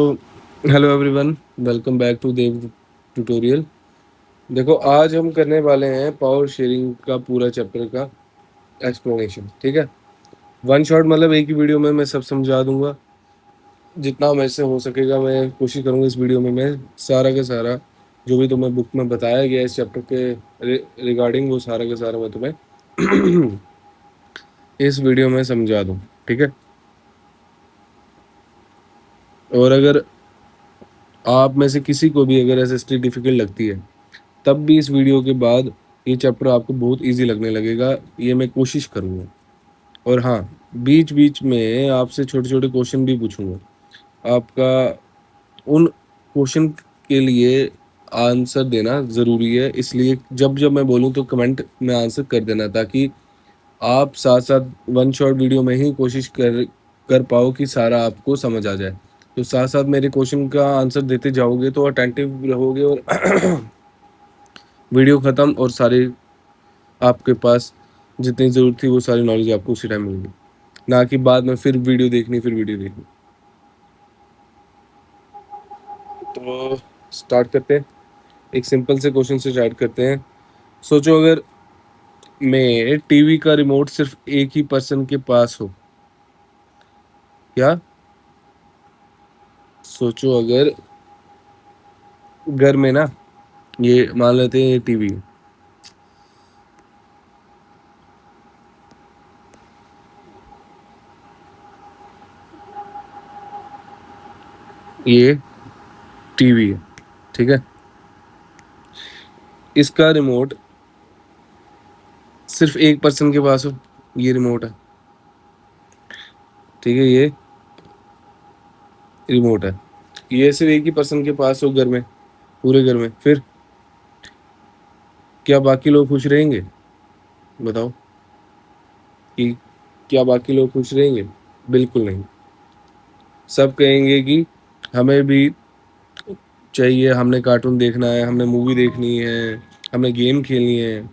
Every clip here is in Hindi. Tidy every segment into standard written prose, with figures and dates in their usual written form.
Hello everyone, welcome back to Dev tutorial. देखो, आज हम करने वाले हैं पावर शेयरिंग का पूरा चैप्टर का एक्सप्लेनेशन। ठीक है, वन शॉट मतलब एक ही वीडियो में मैं सब समझा दूंगा। जितना मेरे से हो सकेगा मैं कोशिश करूंगा इस वीडियो में मैं सारा का सारा जो भी तुम्हें बुक में बताया गया इस चैप्टर के रिगार्डिंग वो सारा का सारा मैं तुम्हें इस वीडियो में समझा दूँ। ठीक है, और अगर आप में से किसी को भी अगर एसएसटी डिफिकल्ट लगती है तब भी इस वीडियो के बाद ये चैप्टर आपको बहुत इजी लगने लगेगा, ये मैं कोशिश करूँगा। और हाँ, बीच बीच में आपसे छोटे छोटे क्वेश्चन भी पूछूंगा। आपका उन क्वेश्चन के लिए आंसर देना ज़रूरी है, इसलिए जब जब मैं बोलूँ तो कमेंट में आंसर कर देना, ताकि आप साथ साथ वन शॉट वीडियो में ही कोशिश कर कर पाओ कि सारा आपको समझ आ जाए। तो साथ साथ मेरे क्वेश्चन का आंसर देते जाओगे तो अटेंटिव रहोगे और वीडियो ख़त्म और सारे आपके पास जितनी ज़रूरत थी वो सारी नॉलेज आपको उसी टाइम मिलेगी, ना कि बाद में फिर वीडियो देखनी। तो स्टार्ट करते हैं, एक सिंपल से क्वेश्चन से स्टार्ट करते हैं। सोचो अगर मैं टीवी का रिमोट सिर्फ एक ही पर्सन के पास हो। क्या सोचो अगर घर में ना, ये मान लेते हैं ये टीवी, ये टीवी है। ठीक है, इसका रिमोट सिर्फ एक पर्सन के पास हो, ये रिमोट है। ठीक है, ये रिमोट है, ये सिर्फ एक ही पर्सन के पास हो घर में, पूरे घर में, फिर क्या बाकी लोग खुश रहेंगे? बताओ कि क्या बाकी लोग खुश रहेंगे? बिल्कुल नहीं। सब कहेंगे कि हमें भी चाहिए, हमने कार्टून देखना है, हमने मूवी देखनी है, हमने गेम खेलनी है।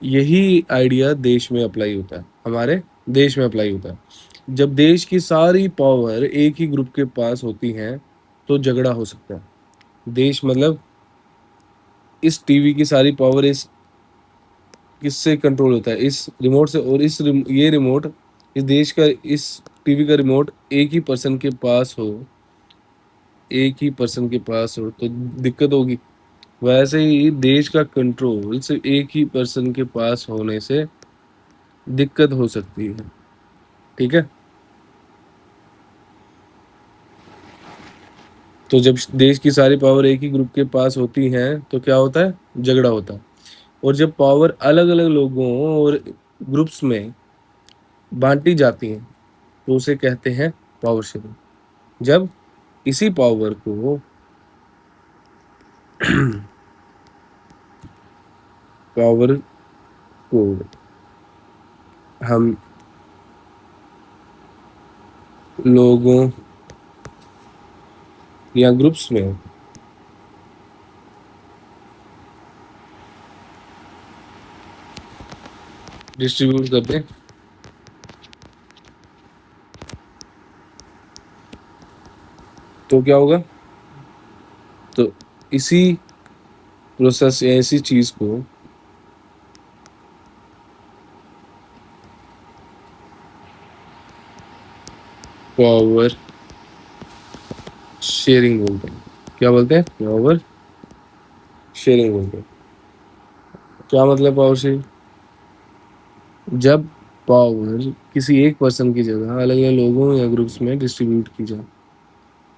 यही आइडिया देश में अप्लाई होता है, हमारे देश में अप्लाई होता है। जब देश की सारी पावर एक ही ग्रुप के पास होती हैं तो झगड़ा हो सकता है। देश मतलब इस टीवी की सारी पावर इस किससे कंट्रोल होता है? इस रिमोट से। और ये रिमोट इस देश का, इस टीवी का रिमोट एक ही पर्सन के पास हो, एक ही पर्सन के पास हो तो दिक्कत होगी। वैसे ही देश का कंट्रोल सिर्फ एक ही पर्सन के पास होने से दिक्कत हो सकती है। ठीक है, तो जब देश की सारी पावर एक ही ग्रुप के पास होती हैं तो क्या होता है? झगड़ा होता है। और जब पावर अलग अलग लोगों और ग्रुप्स में बांटी जाती हैं तो उसे कहते हैं पावर शेयरिंग। जब इसी पावर को पावर को हम लोगों या ग्रुप्स में डिस्ट्रीब्यूट करते हैं तो क्या होगा? तो इसी प्रोसेस या इसी चीज को पावर शेयरिंग बोलते हैं। क्या बोलते हैं? पावर शेयरिंग बोलते हैं। क्या मतलब पावर शेयरिंग? जब पावर किसी एक पर्सन की जगह अलग अलग लोगों या ग्रुप्स में डिस्ट्रीब्यूट की जाए।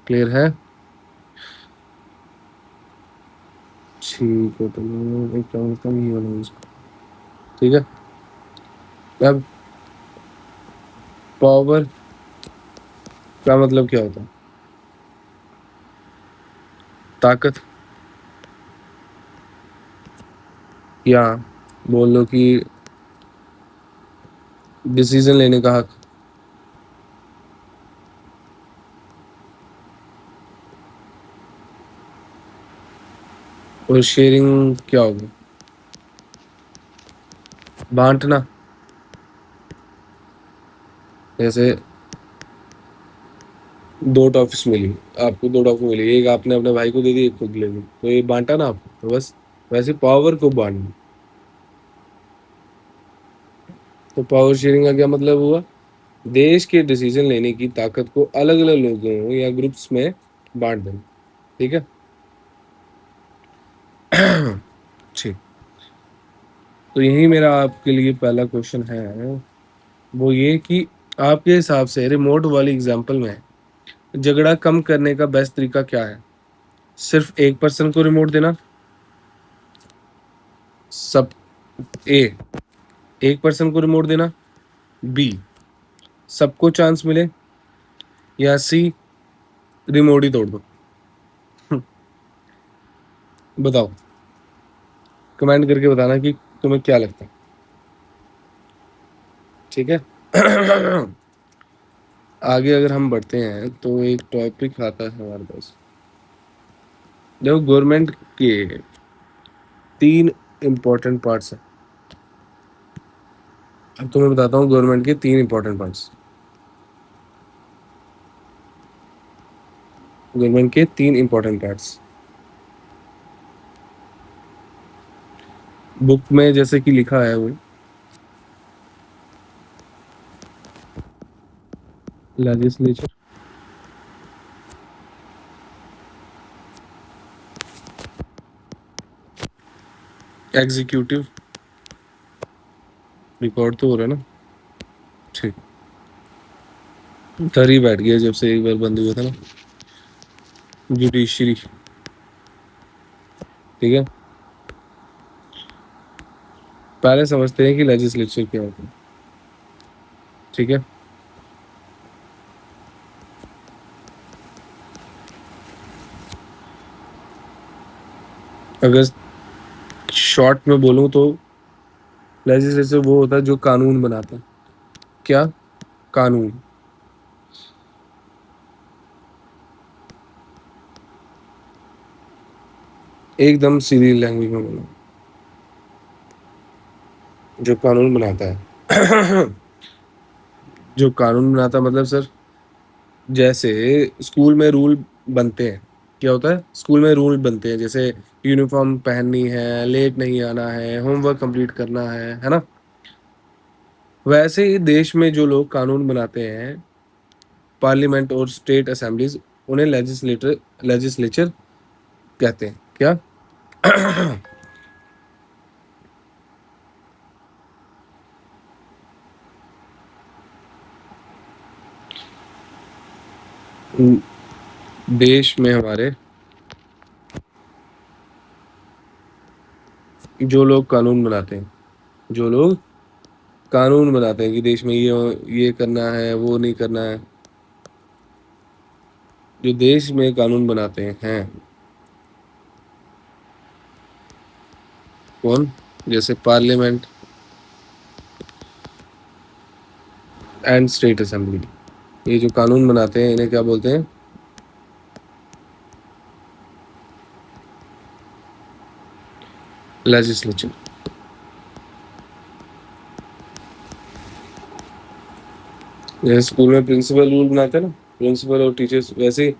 क्लियर है? ठीक है, तो मैं एक काम करता हूँ, ये वाला इसको। ठीक है, अब पावर का मतलब क्या होता है? ताकत, या बोल लो कि डिसीजन लेने का हक। और शेयरिंग क्या होगी? बांटना। जैसे दो टॉफिस मिली, आपको दो टॉफी मिली, एक आपने अपने भाई को दे दी, एक खुद ले ली, तो ये बांटा ना आप, तो बस वैसे पावर को बांटना। तो पावर शेयरिंग का क्या मतलब हुआ? देश के डिसीजन लेने की ताकत को अलग अलग लोगों या ग्रुप्स में बांट देना। ठीक है। ठीक। तो यही मेरा आपके लिए पहला क्वेश्चन है, वो ये कि आपके हिसाब से रिमोट वाली एग्जांपल में झगड़ा कम करने का बेस्ट तरीका क्या है? सिर्फ एक पर्सन को रिमोट देना, सब, ए, एक पर्सन को रिमोट देना, बी, सबको चांस मिले, या सी, रिमोट ही तोड़ दो। बताओ, कमेंट करके बताना कि तुम्हें क्या लगता है। ठीक है। आगे अगर हम बढ़ते हैं तो एक टॉपिक आता है हमारे पास। देखो, गवर्नमेंट के तीन इंपॉर्टेंट पार्ट्स हैं। अब तुम्हें बताता हूँ गवर्नमेंट के तीन इंपॉर्टेंट पार्ट्स। गवर्नमेंट के तीन इंपॉर्टेंट पार्ट्स बुक में जैसे कि लिखा है वो, लेजिस्लेचर, एग्जीक्यूटिव, रिकॉर्ड तो हो रहा है ना? ठीक। डर ही बैठ गया जब से एक बार बंद हुआ था ना, जुडिशरी। ठीक है। पहले समझते हैं कि लेजिस्लेचर क्या होता है। ठीक है। अगर शॉर्ट में बोलूं तो लेजिस्लेचर वो होता है जो कानून बनाता है। क्या? कानून। एकदम सीधी लैंग्वेज में बोलो, जो कानून बनाता है। जो कानून बनाता मतलब सर, जैसे स्कूल में रूल बनते हैं। क्या होता है? स्कूल में रूल बनते हैं, जैसे यूनिफॉर्म पहननी है, लेट नहीं आना है, होमवर्क कंप्लीट करना है ना? वैसे ही देश में जो लोग कानून बनाते हैं, पार्लियामेंट और स्टेट असेंबलीज, उन्हें लेजिस्लेचर कहते हैं। क्या? देश में हमारे जो लोग कानून बनाते हैं, जो लोग कानून बनाते हैं कि देश में ये करना है, वो नहीं करना है, जो देश में कानून बनाते हैं, कौन? जैसे पार्लियामेंट एंड स्टेट असेंबली, ये जो कानून बनाते हैं इन्हें क्या बोलते हैं? लेजिस्लेचर। जैसे स्कूल में प्रिंसिपल रूल बनाते हैं ना, प्रिंसिपल और टीचर्स, वैसे ही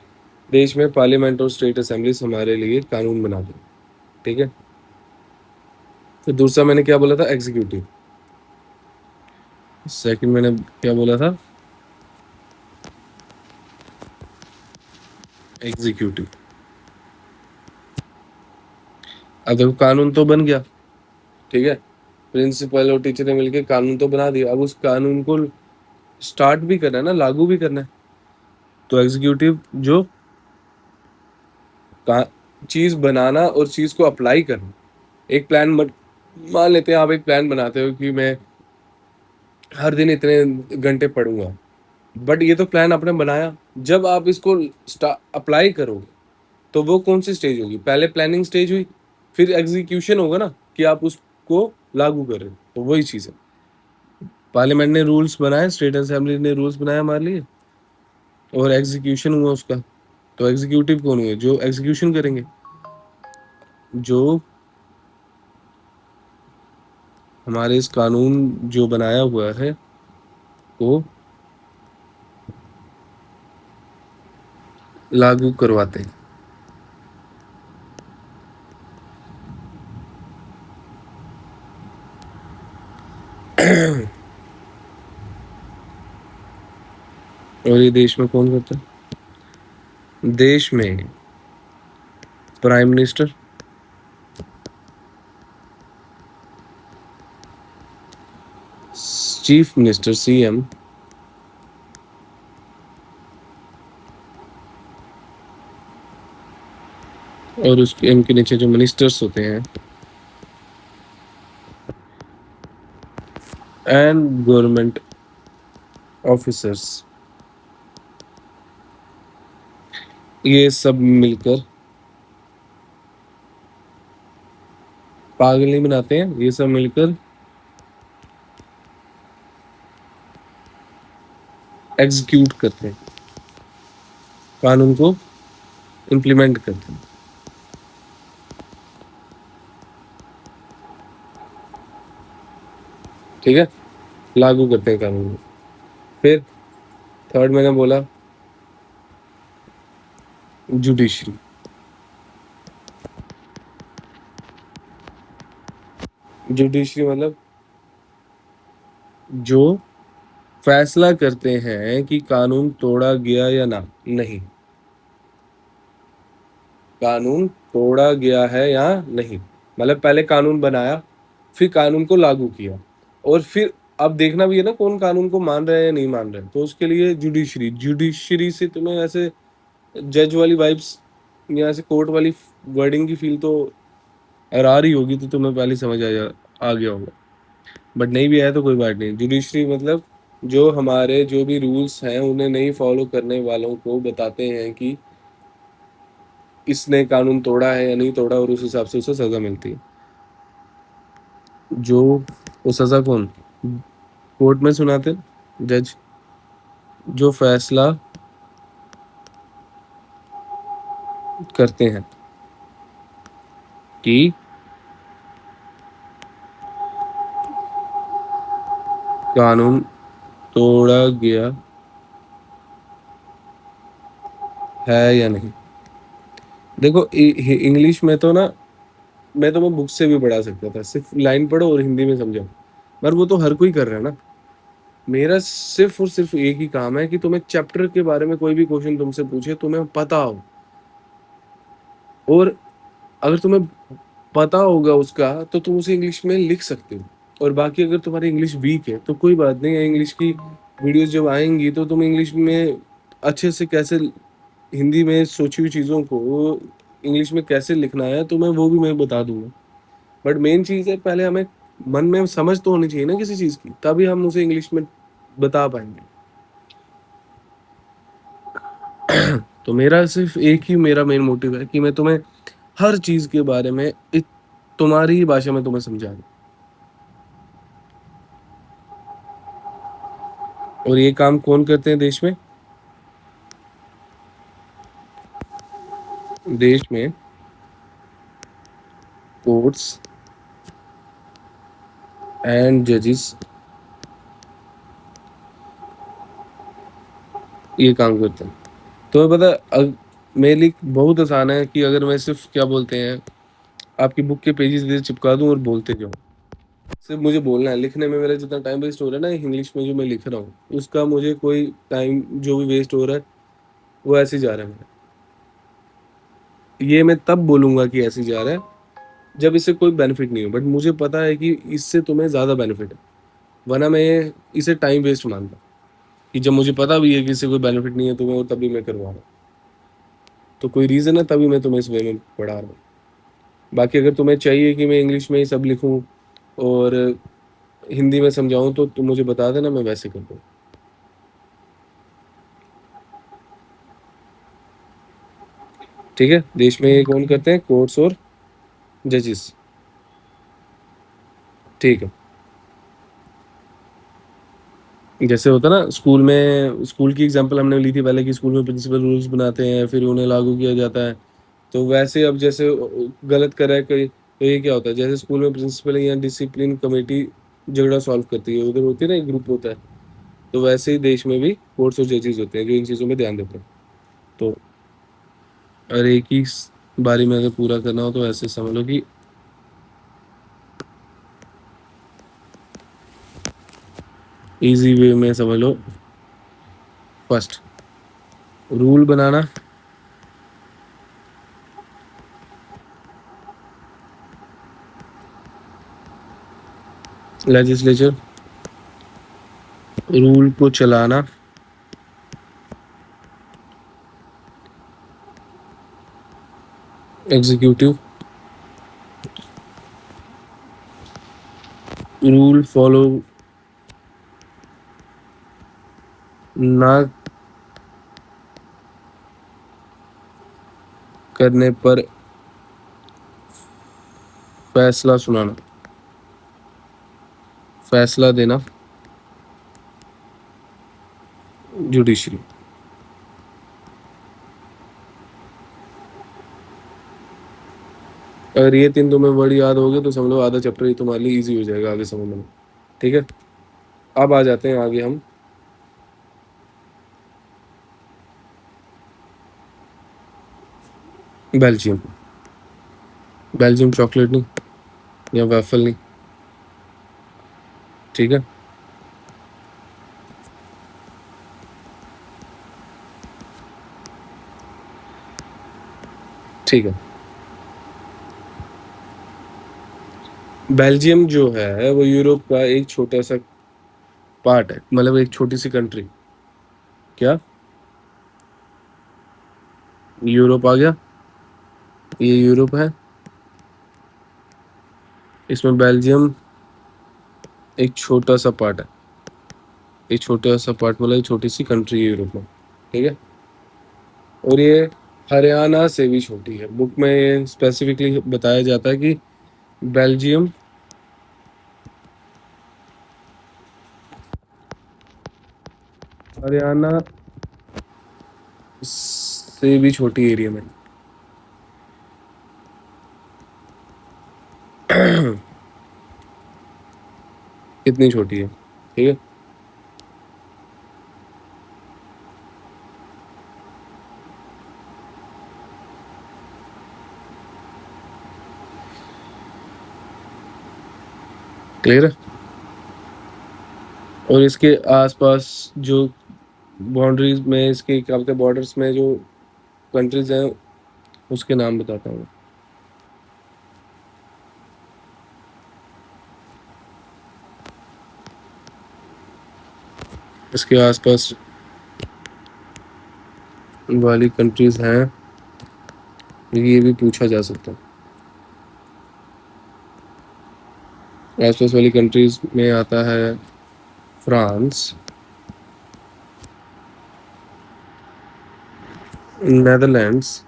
देश में पार्लियामेंट और स्टेट असेंबलीज हमारे लिए कानून बनाते हैं। ठीक है। फिर दूसरा मैंने क्या बोला था? एग्जीक्यूटिव। सेकंड मैंने क्या बोला था? एग्जीक्यूटिव। अब देखो, कानून तो बन गया। ठीक है। प्रिंसिपल और टीचर ने मिलकर कानून तो बना दिया, अब उस कानून को स्टार्ट भी करना है ना, लागू भी करना है। तो एग्जीक्यूटिव जो का चीज बनाना और चीज को अप्लाई करना। एक प्लान मान लेते हैं, आप एक प्लान बनाते हो कि मैं हर दिन इतने घंटे पढ़ूंगा, बट ये तो प्लान आपने बनाया। जब आप इसको अप्लाई करोगे तो वो कौन सी स्टेज होगी? पहले प्लानिंग स्टेज हुई, फिर एग्जीक्यूशन होगा ना, कि आप उसको लागू कर रहे हो। तो वही चीज है, पार्लियामेंट ने रूल्स बनाए, स्टेट असेंबली ने रूल्स बनाए हमारे लिए, और एग्जीक्यूशन हुआ उसका। तो एग्जीक्यूटिव कौन हुए? जो एग्जीक्यूशन करेंगे, जो हमारे इस कानून जो बनाया हुआ है वो लागू करवाते हैं। और ये देश में कौन करता है? देश में prime minister, chief minister CM, और उसके इनके नीचे जो मिनिस्टर्स होते हैं, एंड गवर्नमेंट ऑफिसर्स, ये सब मिलकर पागल नहीं बनाते हैं, ये सब मिलकर एग्जीक्यूट करते हैं, कानून को इम्प्लीमेंट करते हैं। ठीक है, लागू करते हैं कानून को। फिर थर्ड मैंने बोला जुडिशरी। जुडिशरी मतलब जो फैसला करते हैं कि कानून तोड़ा गया या ना नहीं, कानून तोड़ा गया है या नहीं, मतलब पहले कानून बनाया, फिर कानून को लागू किया, और फिर अब देखना भी है ना कौन कानून को मान रहा है या नहीं मान रहा है, तो उसके लिए जुडिशरी। जुडिशरी से तुम्हें ऐसे जज वाली वाइब्स या ऐसे कोर्ट वाली वर्डिंग की फील तो अगर आ रही होगी तो तुम्हें पहले समझ आ गया होगा, बट नहीं भी आया तो कोई बात नहीं। जुडिशरी मतलब जो हमारे जो भी रूल्स हैं उन्हें नहीं फॉलो करने वालों को बताते हैं कि इसने कानून तोड़ा है या नहीं तोड़ा, और उस हिसाब से उसे सजा मिलती है। जो वो सजा कौन कोर्ट में सुनाते, जज, जो फैसला करते हैं कि कानून तोड़ा गया है या नहीं। देखो इंग्लिश में तो ना मैं तुम्हें बुक से भी पढ़ा सकता था, सिर्फ लाइन पढ़ो और हिंदी में समझो, पर वो तो हर कोई कर रहा है ना। मेरा सिर्फ और सिर्फ एक ही काम है कि तुम्हें चैप्टर के बारे में कोई भी क्वेश्चन तुमसे पूछे तुम्हें पता हो, और अगर तुम्हें पता होगा उसका तो तुम उसे इंग्लिश में लिख सकते हो। और बाकी अगर तुम्हारी इंग्लिश वीक है तो कोई बात नहीं है, इंग्लिश की वीडियोस जब आएंगी तो तुम इंग्लिश में अच्छे से कैसे हिंदी में सोची हुई चीज़ों को इंग्लिश में कैसे लिखना है तो वो भी मैं बता दूंगा। बट मेन चीज़ है पहले हमें मन में समझ तो होनी चाहिए ना किसी चीज़ की, तभी हम उसे इंग्लिश में बता पाएंगे। तो मेरा सिर्फ एक ही मेरा मेन मोटिव है कि मैं तुम्हें हर चीज़ के बारे में तुम्हारी ही भाषा में तुम्हें समझा दूं। और ये काम कौन करते हैं देश में? देश में कोर्ट्स एंड जजेस ये काम करते हैं। तो पता मेरे लिए बहुत आसान है कि अगर मैं सिर्फ क्या बोलते हैं आपकी बुक के पेजेस इधर चिपका दूं और बोलते जाऊं, सिर्फ मुझे बोलना है। लिखने में मेरा जितना टाइम वेस्ट हो रहा है ना इंग्लिश में जो मैं लिख रहा हूँ, उसका मुझे कोई टाइम जो भी वेस्ट हो रहा है वो ऐसे ही जा रहा है मेरा। ये मैं तब बोलूंगा कि ऐसे ही जा रहा है जब इससे कोई बेनिफिट नहीं हो, बट मुझे पता है कि इससे तुम्हें ज़्यादा बेनिफिट है, वरना मैं इसे टाइम वेस्ट मानता कि जब मुझे पता भी है कि इससे कोई बेनिफिट नहीं है तो मैं तभी मैं करवा रहा हूँ। तो कोई रीज़न है तभी मैं तुम्हें इस वे में पढ़ा रहा हूँ। बाकी अगर तुम्हें चाहिए कि मैं इंग्लिश में ही सब लिखूँ और हिंदी में समझाऊँ तो तुम मुझे बता देना, मैं वैसे कर दूँ। ठीक है, देश में ये कौन करते हैं? कोर्ट्स और जजेस। ठीक है, जैसे होता ना स्कूल में, स्कूल की एग्जांपल हमने ली थी पहले कि स्कूल में प्रिंसिपल रूल्स बनाते हैं फिर उन्हें लागू किया जाता है। तो वैसे अब जैसे गलत करे कोई तो ये क्या होता है, जैसे स्कूल में प्रिंसिपल या डिसिप्लिन कमेटी झगड़ा सॉल्व करती है, उधर होती है ना एक ग्रुप होता है, तो वैसे ही देश में भी कोर्ट्स और जजेस होते हैं जो इन चीज़ों में ध्यान देते हैं। तो और एक ही बारी में अगर पूरा करना हो तो ऐसे समझ लो कि इजी वे में समझ लो। फर्स्ट, रूल बनाना, लेजिस्लेचर, रूल को चलाना, एग्जीक्यूटिव, रूल फॉलो ना करने पर फैसला सुनाना, फैसला देना, जुडिशरी। अगर ये तीन तुम्हें वर्ड याद हो गए तो समझ लो आधा चैप्टर ही तुम्हारे लिए इजी हो जाएगा आगे समझने में। ठीक है, अब आ जाते हैं आगे हम बेल्जियम। बेल्जियम चॉकलेट नहीं या वैफल नहीं, ठीक है। ठीक है, बेल्जियम जो है वो यूरोप का एक छोटा सा पार्ट है, मतलब एक छोटी सी कंट्री। क्या यूरोप आ गया? ये यूरोप है, इसमें बेल्जियम एक छोटा सा पार्ट है। एक छोटा सा पार्ट मतलब एक छोटी सी कंट्री है यूरोप में, ठीक है। और ये हरियाणा से भी छोटी है। बुक में ये स्पेसिफिकली बताया जाता है कि बेल्जियम हरियाणा से भी छोटी एरिया में। कितनी छोटी है, ठीक है। क्लियर है। और इसके आसपास जो बाउंड्रीज में, इसके क्या बोलते हैं, बॉर्डर्स में जो कंट्रीज हैं उसके नाम बताता हूँ। इसके आसपास वाली कंट्रीज हैं, ये भी पूछा जा सकता है। आसपास वाली कंट्रीज में आता है फ्रांस, नेदरलैंड्स,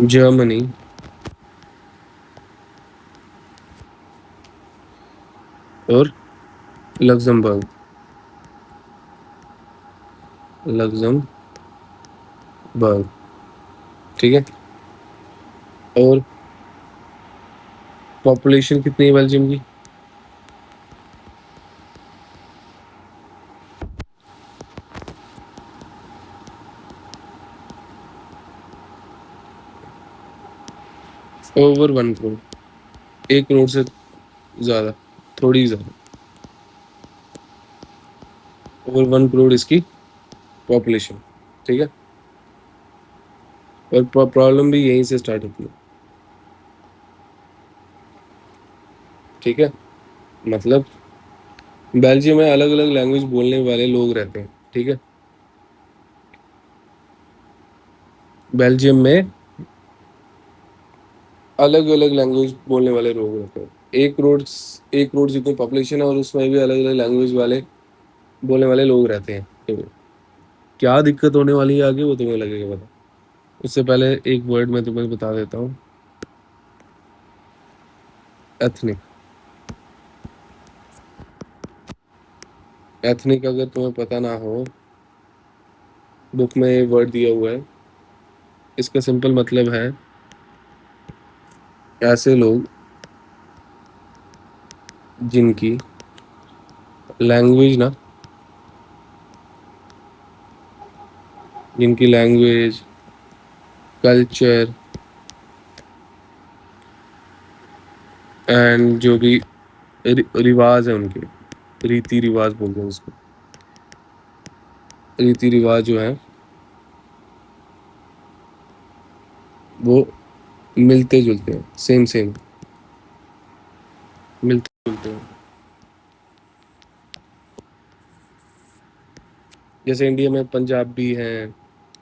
जर्मनी, और लग्जमबर्ग। लग्जमबर्ग, ठीक है। और पॉपुलेशन कितनी है बेल्जियम की? ओवर 1 करोड़, 1 करोड़ से ज़्यादा, थोड़ी ज़्यादा। ओवर 1 करोड़ इसकी पॉपुलेशन, ठीक है। और प्रॉब्लम भी यहीं से स्टार्ट होती है, ठीक है। मतलब बेल्जियम में अलग अलग लैंग्वेज बोलने वाले लोग रहते हैं, ठीक है। बेल्जियम में अलग अलग लैंग्वेज बोलने वाले लोग रहते हैं। 1 करोड़ जितनी पॉपुलेशन है और उसमें भी अलग अलग लैंग्वेज वाले बोलने वाले लोग रहते हैं, ठीक है। क्या दिक्कत होने वाली है आगे वो तुम्हें लगेगा पता। उससे पहले एक वर्ड मैं तुम्हें बता देता हूँ, एथनिक। एथनिक अगर तुम्हें पता ना हो, बुक में ये वर्ड दिया हुआ है। इसका सिंपल मतलब है ऐसे लोग जिनकी लैंग्वेज ना जिनकी लैंग्वेज, कल्चर एंड जो भी रिवाज है उनके, रीति रिवाज बोलते हैं उसको, रीति रिवाज जो है वो मिलते जुलते हैं, सेम सेम मिलते जुलते हैं। जैसे इंडिया में पंजाबी हैं,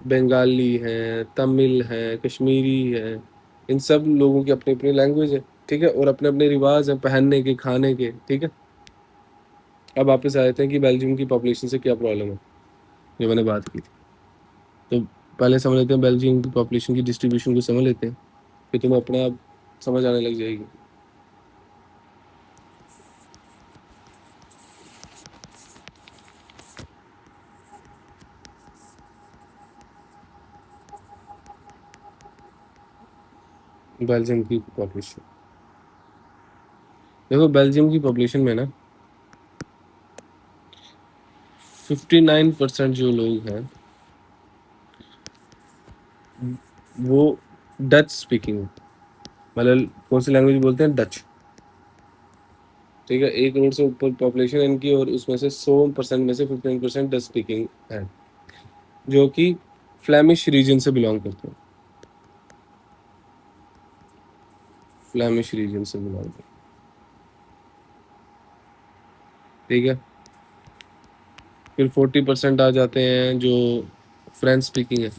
बंगाली हैं, तमिल हैं, कश्मीरी है, इन सब लोगों की अपनी अपनी लैंग्वेज है, ठीक है, और अपने अपने रिवाज हैं पहनने के, खाने के, ठीक है। अब वापस आ जाते हैं कि बेल्जियम की पॉपुलेशन से क्या प्रॉब्लम है, जो मैंने बात की थी। तो पहले समझ लेते हैं बेल्जियम की पॉपुलेशन की डिस्ट्रीब्यूशन को, समझ लेते हैं, फिर तुम्हें अपने आप समझ आने लग जाएगी। बेल्जियम की पॉपुलेशन, देखो बेल्जियम की पॉपुलेशन में ना 59% जो लोग हैं वो डच स्पीकिंग है, मतलब कौन सी लैंग्वेज बोलते हैं, डच, ठीक है। 1 करोड़ से ऊपर पॉपुलेशन है इनकी, और उसमें से 100% में से 15% डच स्पीकिंग है, जो कि फ्लैमिश रीजन से बिलोंग करते हैं, फ्लैमिश रीजन से बिलोंग करते हैं, ठीक है। फिर 40% आ जाते हैं जो फ्रेंच स्पीकिंग है,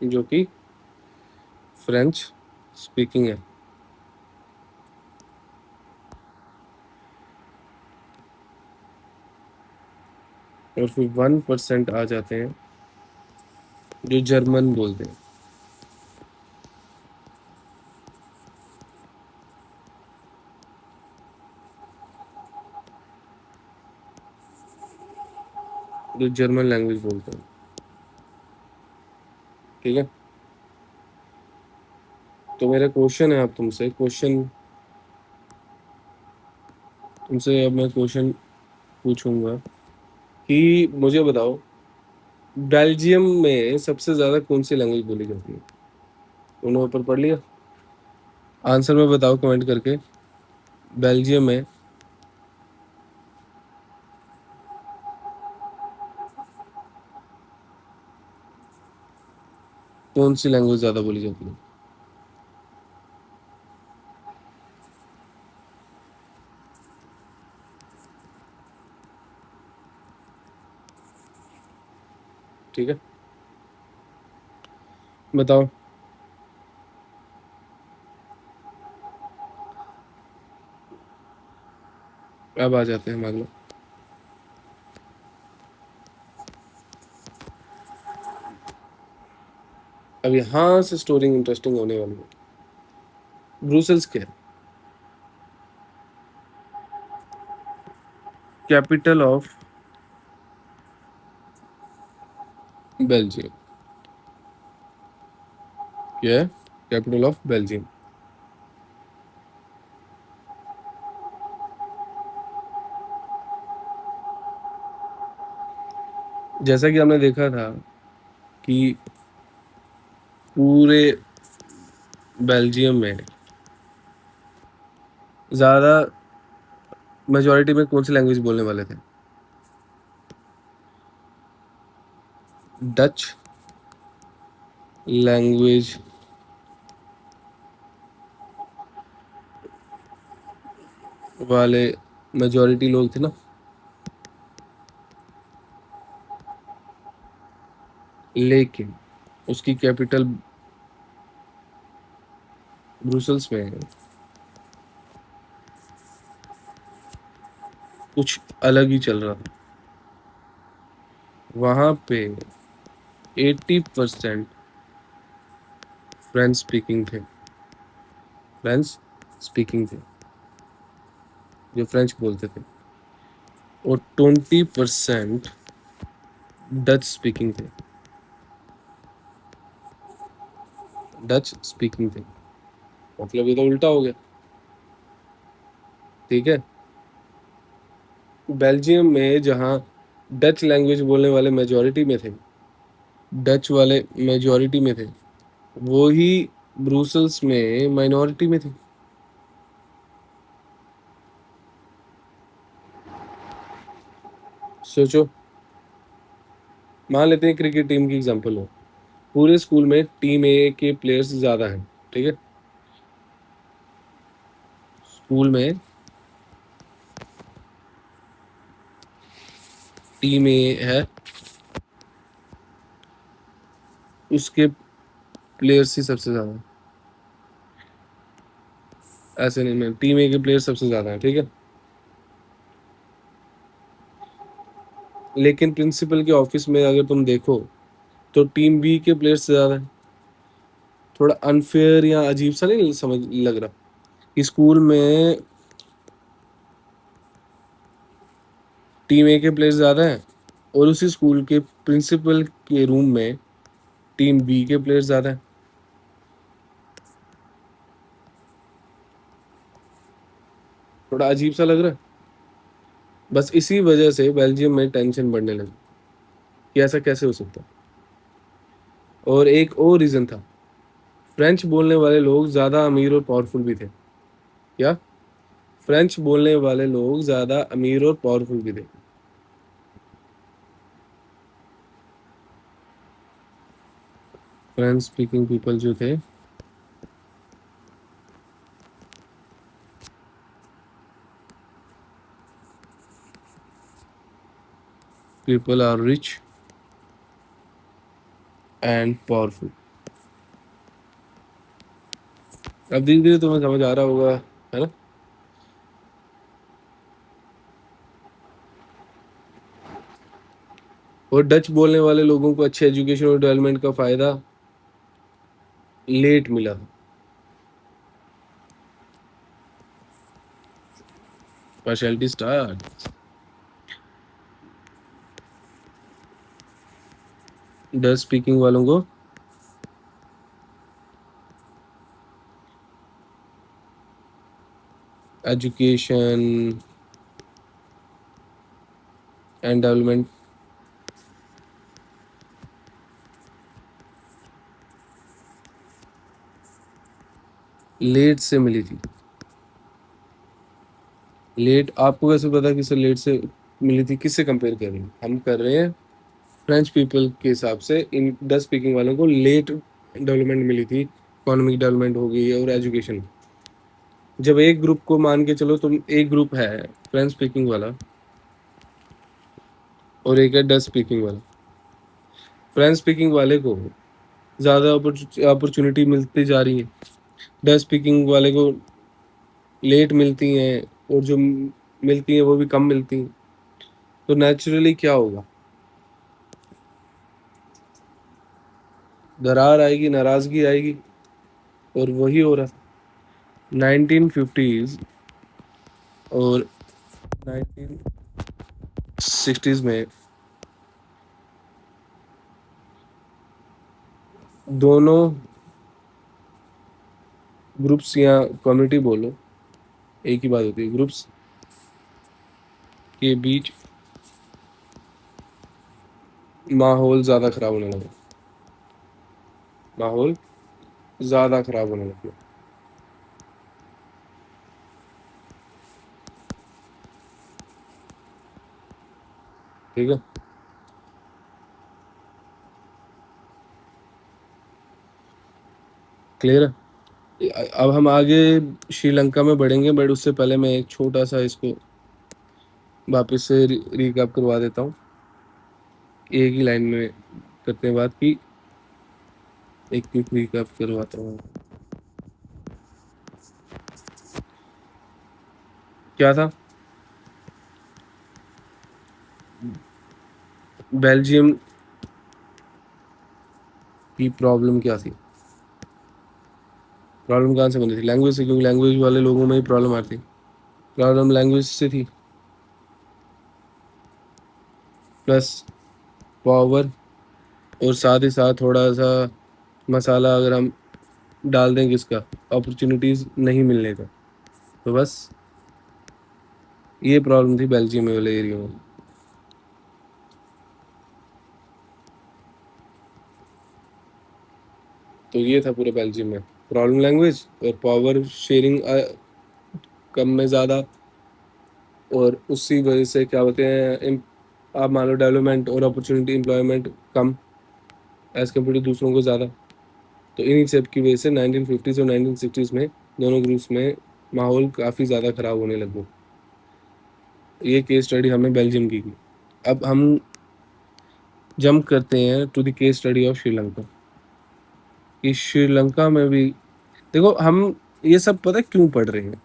जो कि फ्रेंच स्पीकिंग है। और फिर 1% आ जाते हैं जो जर्मन बोलते हैं, जो जर्मन लैंग्वेज बोलते हैं, ठीक है। तो मेरा क्वेश्चन है, अब तुमसे क्वेश्चन, तुमसे अब मैं क्वेश्चन पूछूंगा कि मुझे बताओ बेल्जियम में सबसे ज्यादा कौन सी लैंग्वेज बोली जाती है। उन्होंने ऊपर पढ़ लिया, आंसर में बताओ कमेंट करके। बेल्जियम में कौन सी लैंग्वेज ज्यादा बोली जाती है। ठीक है, बताओ। अब आ जाते हैं मान लो, अब यहाँ से स्टोरी इंटरेस्टिंग होने वाली है। ब्रुसेल्स क्या है, कैपिटल ऑफ बेल्जियम, क्या है कैपिटल ऑफ बेल्जियम। जैसा कि हमने देखा था कि पूरे बेल्जियम में ज्यादा मेजोरिटी में कौन सी लैंग्वेज बोलने वाले थे, डच लैंग्वेज वाले मेजोरिटी लोग थे ना। लेकिन उसकी कैपिटल ब्रुसेल्स में है, कुछ अलग ही चल रहा था वहां पे। 80% फ्रेंच स्पीकिंग थे, फ्रेंच स्पीकिंग थे, जो फ्रेंच बोलते थे, और 20% डच स्पीकिंग थे, डच स्पीकिंग थे। मतलब ये तो उल्टा हो गया, ठीक है। बेल्जियम में जहाँ डच लैंग्वेज बोलने वाले मेजॉरिटी में थे, डच वाले मेजॉरिटी में थे, वो ही ब्रुसेल्स में माइनॉरिटी में थे। सोचो, मान लेते हैं क्रिकेट टीम की एग्जांपल हो, पूरे स्कूल में टीम ए के प्लेयर्स ज्यादा हैं, ठीक है। स्कूल में टीम ए है, उसके प्लेयर्स ही सबसे ज्यादा हैं। ऐसे नहीं, मैं टीम ए के प्लेयर सबसे ज्यादा हैं, ठीक है। लेकिन प्रिंसिपल के ऑफिस में अगर तुम देखो तो टीम बी के प्लेयर्स ज्यादा हैं। थोड़ा अनफेयर या अजीब सा नहीं समझ लग रहा कि स्कूल में टीम ए के प्लेयर्स ज्यादा हैं और उसी स्कूल के प्रिंसिपल के रूम में टीम बी के प्लेयर्स ज्यादा हैं। थोड़ा अजीब सा लग रहा है। बस इसी वजह से बेल्जियम में टेंशन बढ़ने लगी कि ऐसा कैसे हो सकता है। और एक और रीजन था, फ्रेंच बोलने वाले लोग ज्यादा अमीर और पावरफुल भी थे। क्या? फ्रेंच बोलने वाले लोग ज्यादा अमीर और पावरफुल भी थे। फ्रेंच स्पीकिंग पीपल जो थे, people are rich and powerful. अब धीरे धीरे तुम्हें समझ आ रहा होगा, है ना। और डच बोलने वाले लोगों को अच्छे एजुकेशन और डेवलपमेंट का फायदा लेट मिला था। Partiality start. डच स्पीकिंग वालों को एजुकेशन एंड डेवलपमेंट लेट से मिली थी। लेट आपको कैसे पता किससे लेट से मिली थी? किससे कंपेयर कर रहे हैं? हम कर रहे हैं फ्रेंच पीपल के हिसाब से। इन डच स्पीकिंग वालों को लेट डेवलपमेंट मिली थी, इकोनॉमिक डेवलपमेंट हो गई और एजुकेशन। जब एक ग्रुप को मान के चलो, तुम एक ग्रुप है फ्रेंच स्पीकिंग वाला और एक है डच स्पीकिंग वाला। फ्रेंच स्पीकिंग वाले को ज़्यादा अपॉर्चुनिटी मिलती जा रही है, डच स्पीकिंग वाले को लेट मिलती हैं, और जो मिलती हैं वो भी कम मिलती हैं। तो नेचुरली क्या होगा? दरार आएगी, नाराजगी आएगी। और वही हो रहा था 1950s और 1960s में। दोनों ग्रुप्स या कम्युनिटी बोलो, एक ही बात होती है, ग्रुप्स के बीच माहौल ज़्यादा खराब होने लगा। माहौल ज़्यादा खराब होने लगा। ठीक है। क्लियर है? अब हम आगे श्रीलंका में बढ़ेंगे, बट उससे पहले मैं एक छोटा सा इसको वापस से रिकैप करवा देता हूँ। एक ही लाइन में करते हैं बात की, एक क्विक रिकैप करवाता हूँ। क्या था? बेल्जियम की प्रॉब्लम क्या थी? प्रॉब्लम कहाँ से बनी थी? लैंग्वेज से, क्योंकि लैंग्वेज वाले लोगों में ही प्रॉब्लम आती। प्रॉब्लम लैंग्वेज से थी, प्लस पावर, और साथ ही साथ थोड़ा सा मसाला अगर हम डाल दें किसका, अपॉर्चुनिटीज़ नहीं मिलने का, तो बस ये प्रॉब्लम थी बेल्जियम वाले एरिया में। तो ये था पूरे बेल्जियम में प्रॉब्लम, लैंग्वेज और पावर शेयरिंग कम में ज़्यादा, और उसी वजह से क्या होते हैं आप मान लो डेवलपमेंट और अपॉर्चुनिटी एम्प्लॉयमेंट कम एज कम्पेयर टू दूसरों को ज़्यादा। तो इन्हीं सब की वजह से 1950s और 1960s में दोनों ग्रुप्स में माहौल काफ़ी ज़्यादा ख़राब होने लगे। ये केस स्टडी हमने बेल्जियम की। अब हम जंप करते हैं to the case study of Sri Lanka. कि श्रीलंका में भी देखो, हम ये सब पता है क्यों पढ़ रहे हैं,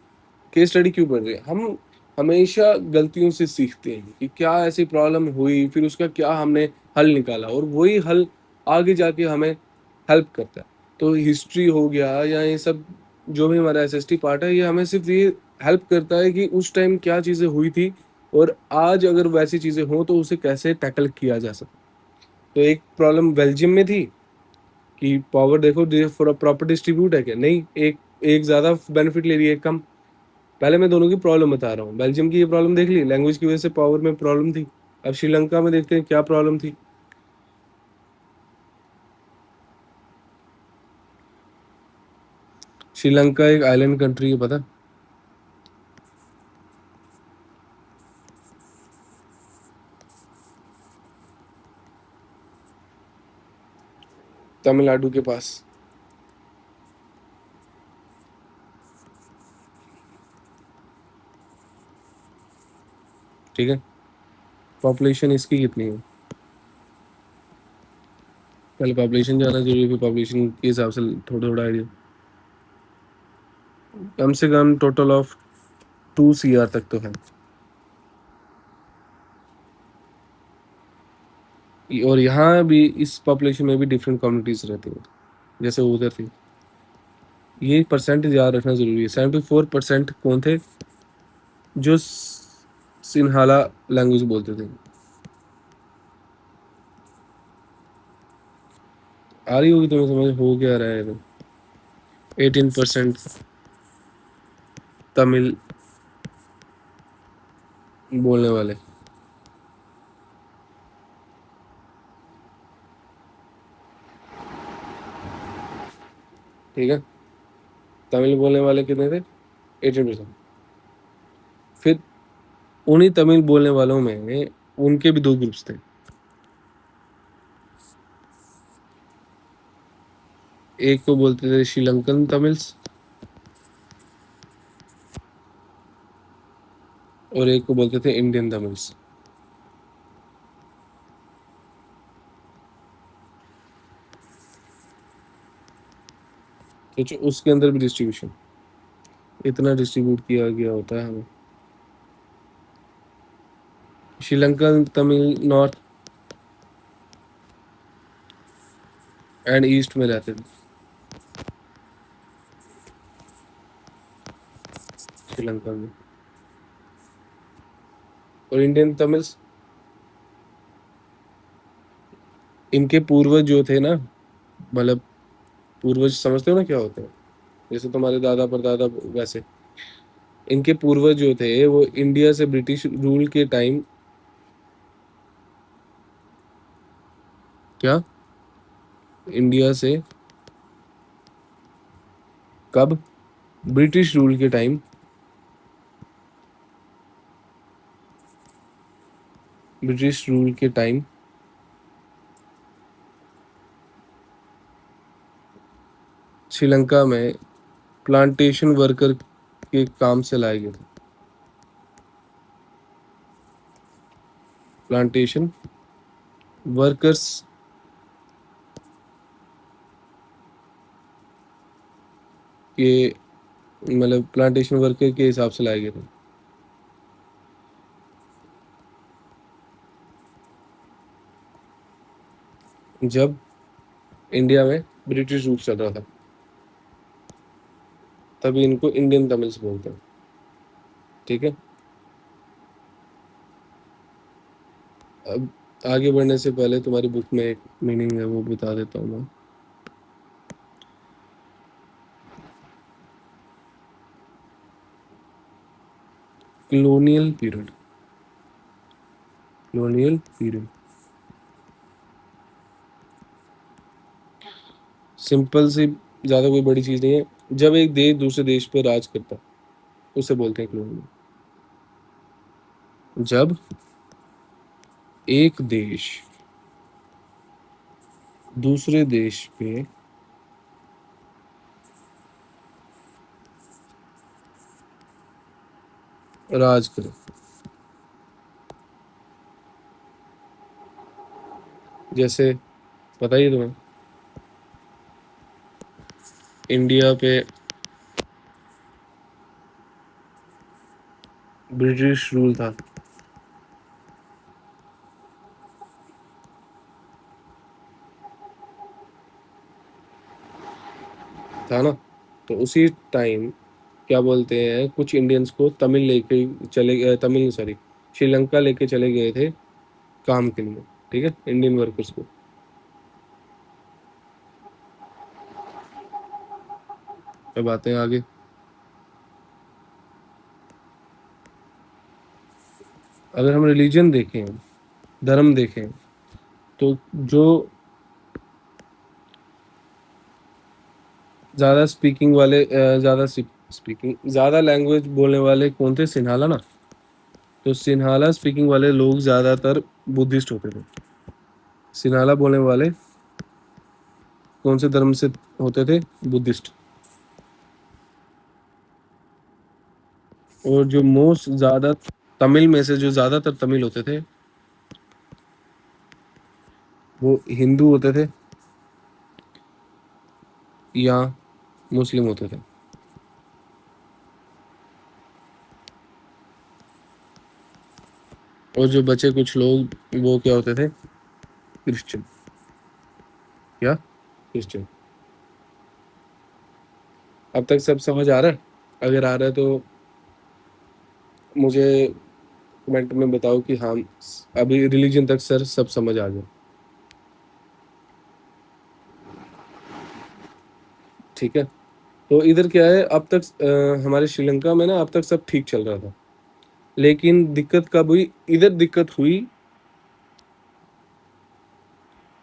केस स्टडी क्यों पढ़ रहे हैं हम? हमेशा गलतियों से सीखते हैं कि क्या ऐसी प्रॉब्लम हुई, फिर उसका क्या हमने हल निकाला, और वही हल आगे जाके हमें हेल्प करता है। तो हिस्ट्री हो गया या ये सब जो भी हमारा एसएसटी पार्ट है, ये हमें सिर्फ ये हेल्प करता है कि उस टाइम क्या चीज़ें हुई थी, और आज अगर वैसी चीज़ें हों तो उसे कैसे टैकल किया जा सकता। तो एक प्रॉब्लम बेल्जियम में थी कि पावर देखो प्रॉपर डिस्ट्रीब्यूट है क्या, नहीं, एक एक ज़्यादा बेनिफिट ले रही है, एक कम। पहले मैं दोनों की प्रॉब्लम बता रहा हूँ। बेल्जियम की ये प्रॉब्लम देख ली, लैंग्वेज की वजह से पावर में प्रॉब्लम थी। अब श्रीलंका में देखते हैं क्या प्रॉब्लम थी। श्रीलंका एक आइलैंड कंट्री है, पता? तमिलनाडु के पास। ठीक है। पॉपुलेशन इसकी कितनी है? पहले पॉपुलेशन जानना जरूरी है, फिर पॉपुलेशन के हिसाब से थोड़ा थोड़ा आइडिया। कम से कम टोटल ऑफ 2 CR तक तो है। और यहाँ भी इस पॉपुलेशन में भी डिफरेंट कम्युनिटीज रहती हैं, जैसे उधर थी। ये परसेंटेज याद रखना जरूरी है। 74% कौन थे? जो सिन्हाला लैंग्वेज बोलते थे। आ रही होगी तुम्हें समझ, हो क्या रहा है? 18% तमिल बोलने वाले। ठीक है। तमिल बोलने वाले कितने थे? 18%। फिर उन्हीं तमिल बोलने वालों में उनके भी दो ग्रुप्स थे। एक को बोलते थे श्रीलंकन तमिल्स, और एक को बोलते थे इंडियन तमिल्स। सोचो उसके अंदर भी डिस्ट्रीब्यूशन, इतना डिस्ट्रीब्यूट किया गया होता है हमें। Sri Lankan Tamil north and east में रहते थे, श्रीलंका में। और इंडियन तमिल्स, इनके पूर्वज जो थे ना, मतलब पूर्वज समझते हो ना क्या होते हैं? जैसे तुम्हारे दादा परदादा, वैसे इनके पूर्वज जो थे वो इंडिया से ब्रिटिश रूल के टाइम, क्या, इंडिया से कब? ब्रिटिश रूल के टाइम, ब्रिटिश रूल के टाइम श्रीलंका में प्लांटेशन वर्कर के काम से लाए गए थे। प्लांटेशन वर्कर्स के, मतलब प्लांटेशन वर्कर के हिसाब से लाए गए थे। जब इंडिया में ब्रिटिश रूल चल रहा था, तभी इनको इंडियन तमिल्स बोलते हैं। ठीक है। अब आगे बढ़ने से पहले तुम्हारी बुक में एक मीनिंग है, वो बता देता हूँ मैं। colonial period. Colonial period. Simple सी, ज्यादा कोई बड़ी चीज नहीं है। जब एक देश दूसरे देश पर राज करता है, उसे बोलते हैं colonial। जब एक देश दूसरे देश पे राज करे। जैसे पता ही है तुम्हें, इंडिया पे ब्रिटिश रूल था। था ना? तो उसी टाइम क्या बोलते हैं, कुछ इंडियंस को तमिल लेके चले गए, तमिल सॉरी, श्रीलंका लेके चले गए थे काम के लिए। ठीक है, इंडियन वर्कर्स को। अब आते हैं आगे। अगर हम रिलीजन देखें, धर्म देखें, तो जो ज्यादा स्पीकिंग वाले ज्यादा स्पीकिंग ज्यादा लैंग्वेज बोलने वाले कौन थे? सिन्हाला ना। तो सिन्हाला स्पीकिंग वाले लोग ज्यादातर बुद्धिस्ट होते थे। सिन्हाला बोलने वाले कौन से धर्म से होते थे? बुद्धिस्ट। और जो मोस्ट ज्यादा तमिल में से जो ज्यादातर तमिल होते थे, वो हिंदू होते थे या मुस्लिम होते थे। और जो बचे कुछ लोग, वो क्या होते थे? क्रिश्चियन या क्रिश्चियन। अब तक सब समझ आ रहा है? अगर आ रहा है तो मुझे कमेंट में बताओ कि हाँ, अभी रिलीजन तक सर सब समझ आ गया। ठीक है। तो इधर क्या है, अब तक हमारे श्रीलंका में ना अब तक सब ठीक चल रहा था। लेकिन दिक्कत कब हुई? इधर दिक्कत हुई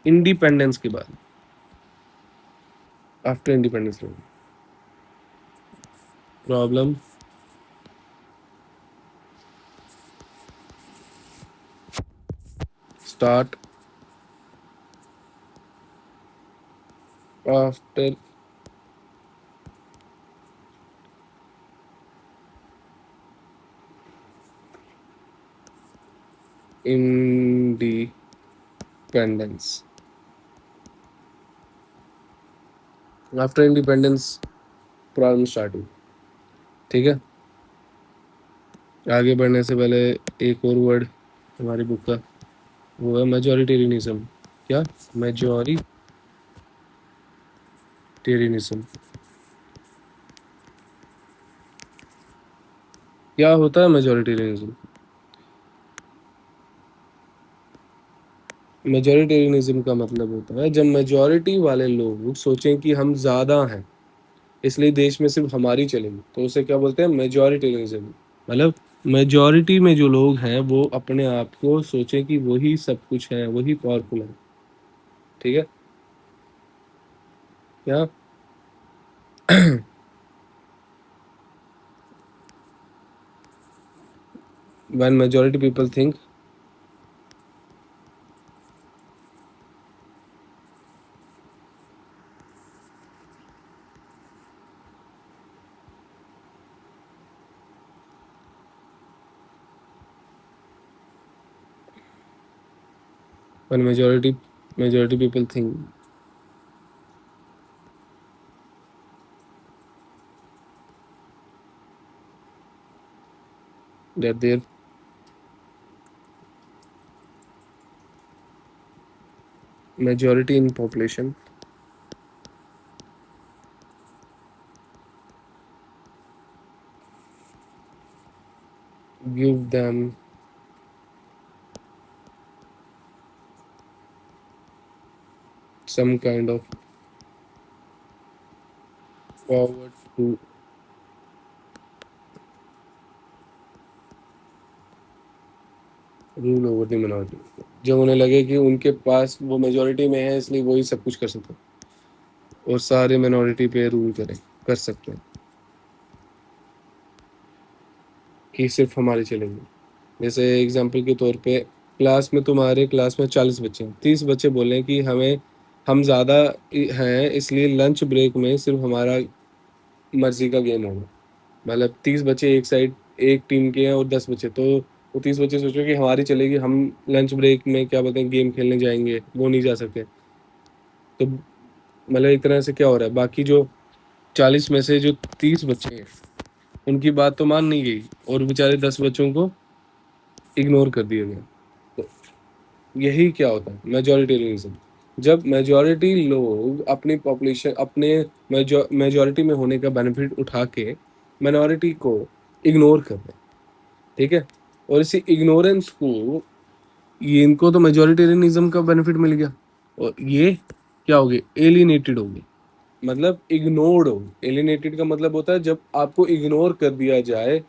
इंडिपेंडेंस के बाद। After independence problem start after independence. After independence problem start हुई। ठीक है। आगे बढ़ने से पहले एक और वर्ड हमारी बुक का, वो है मेजोरिटेरियनिज्म। क्या? मेजोरिटेरियनिज्म। क्या होता है मेजोरिटेरियनिज्म? मेजोरिटेरियनिज्म का मतलब होता है जब मेजोरिटी वाले लोग सोचें कि हम ज्यादा हैं, इसलिए देश में सिर्फ हमारी चलेगी, तो उसे क्या बोलते हैं? मेजोरिटेरियनिज्म। मतलब मेजोरिटी में जो लोग हैं वो अपने आप को सोचें कि वही सब कुछ है, वही पावरफुल है। ठीक है। क्या? when majority people think when majority people think that their majority in population give them some kind of power to rule over the minority, जब उन्हें लगे कि उनके पास वो मेजोरिटी में है इसलिए वही सब कुछ कर सकते हैं और सारे मिनॉरिटी पे रूल करें, कर सकते हैं कि सिर्फ हमारे चलेंगे। जैसे एग्जांपल के तौर पे क्लास में, तुम्हारे क्लास में 40 बच्चे हैं, 30 बच्चे बोले हैं कि हम ज़्यादा हैं इसलिए लंच ब्रेक में सिर्फ हमारा मर्जी का गेम होगा। मतलब 30 बच्चे एक साइड एक टीम के हैं और 10 बच्चे, तो वो 30 बच्चे सोचो कि हमारी चलेगी, हम लंच ब्रेक में क्या बोलते हैं गेम खेलने जाएंगे, वो नहीं जा सकते। तो मतलब एक तरह से क्या हो रहा है, बाकी जो 40 में से जो 30 बच्चे हैं उनकी बात तो मान नहीं गई और बेचारे 10 बच्चों को इग्नोर कर दिया गया। तो यही क्या होता है मेजोरिटेरियनिज्म, जब मेजोरिटी लोग अपनी पॉपुलेशन अपने मेजोरिटी में होने का बेनिफिट उठा के माइनॉरिटी को इग्नोर कर रहे हैं। ठीक है, और इसी इग्नोरेंस को, ये इनको तो मेजोरिटेरियनिज्म का बेनिफिट मिल गया और ये क्या हो गए, एलिनेटेड हो गए, मतलब इग्नोर्ड हो। एलिनेटेड का मतलब होता है जब आपको इग्नोर कर दिया जाए,